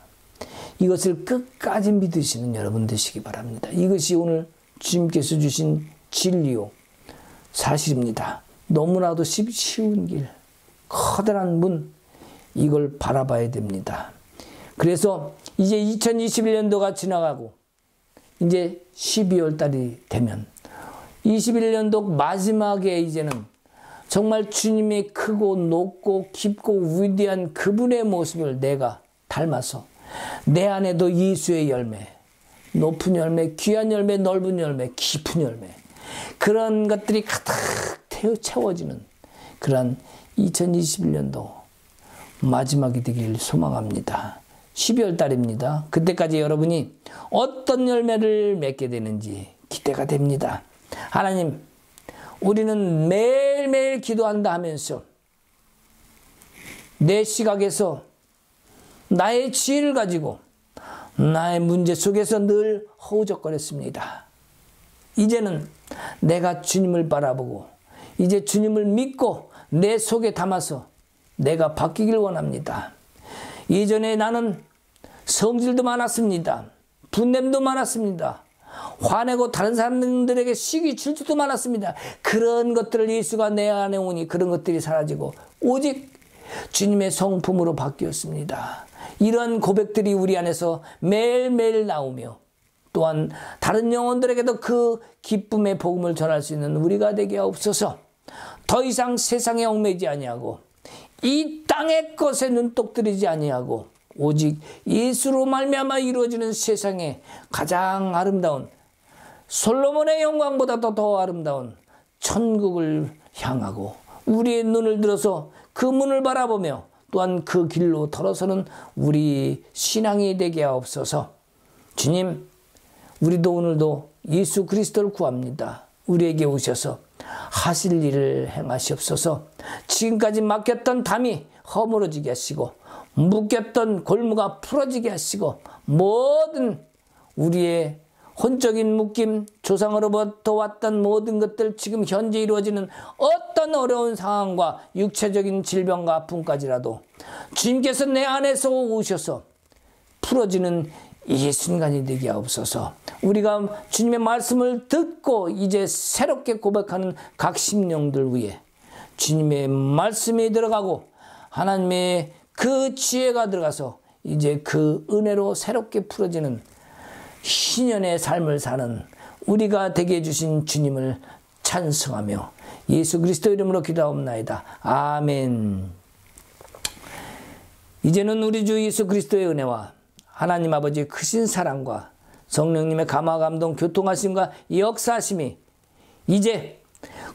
A: 이것을 끝까지 믿으시는 여러분 되시기 바랍니다. 이것이 오늘 주님께서 주신 진리요 사실입니다. 너무나도 쉬운 길, 커다란 문, 이걸 바라봐야 됩니다. 그래서 이제 2021년도가 지나가고 이제 12월 달이 되면 21년도 마지막에 이제는 정말 주님의 크고 높고 깊고 위대한 그분의 모습을 내가 닮아서 내 안에도 예수의 열매, 높은 열매, 귀한 열매, 넓은 열매, 깊은 열매, 그런 것들이 가득 채워지는 그런 2021년도 마지막이 되길 소망합니다. 12월 달입니다. 그때까지 여러분이 어떤 열매를 맺게 되는지 기대가 됩니다. 하나님, 우리는 매일매일 기도한다 하면서 내 시각에서 나의 지혜를 가지고 나의 문제 속에서 늘 허우적거렸습니다. 이제는 내가 주님을 바라보고 이제 주님을 믿고 내 속에 담아서 내가 바뀌길 원합니다. 예전에 나는 성질도 많았습니다. 분냄도 많았습니다. 화내고 다른 사람들에게 시기 질투도 많았습니다. 그런 것들을 예수가 내 안에 오니 그런 것들이 사라지고 오직 주님의 성품으로 바뀌었습니다. 이런 고백들이 우리 안에서 매일매일 나오며 또한 다른 영혼들에게도 그 기쁨의 복음을 전할 수 있는 우리가 되게 하옵소서. 더 이상 세상에 얽매이지 아니하고 이 땅의 것에 눈독 들이지 아니하고 오직 예수로 말미암아 이루어지는 세상에 가장 아름다운 솔로몬의 영광보다도 더 아름다운 천국을 향하고 우리의 눈을 들어서 그 문을 바라보며 또한 그 길로 걸어서는 우리 신앙이 되게 하옵소서. 주님, 우리도 오늘도 예수 그리스도를 구합니다. 우리에게 오셔서 하실 일을 행하시옵소서. 지금까지 막혔던 담이 허물어지게 하시고 묶였던 골무가 풀어지게 하시고 모든 우리의 혼적인 묶임, 조상으로부터 왔던 모든 것들 지금 현재 이루어지는 어떤 어려운 상황과 육체적인 질병과 아픔까지라도 주님께서 내 안에서 오셔서 풀어지는 이 순간이 되게 하옵소서. 우리가 주님의 말씀을 듣고 이제 새롭게 고백하는 각 심령들 위해 주님의 말씀이 들어가고 하나님의 그 지혜가 들어가서 이제 그 은혜로 새롭게 풀어지는 신년의 삶을 사는 우리가 되게 해주신 주님을 찬송하며 예수 그리스도 이름으로 기도하옵나이다. 아멘. 이제는 우리 주 예수 그리스도의 은혜와 하나님 아버지의 크신 사랑과 성령님의 감화 감동 교통하심과 역사하심이 이제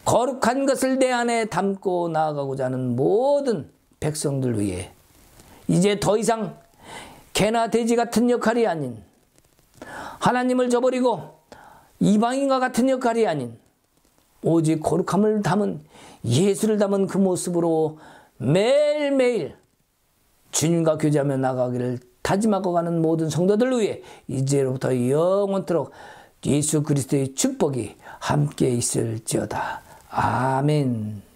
A: 거룩한 것을 내 안에 담고 나아가고자 하는 모든 백성들 위해 이제 더 이상 개나 돼지 같은 역할이 아닌 하나님을 저버리고 이방인과 같은 역할이 아닌 오직 거룩함을 담은 예수를 담은 그 모습으로 매일매일 주님과 교제하며 나가기를 다짐하고 가는 모든 성도들 위해 이제로부터 영원토록 예수 그리스도의 축복이 함께 있을지어다. 아멘.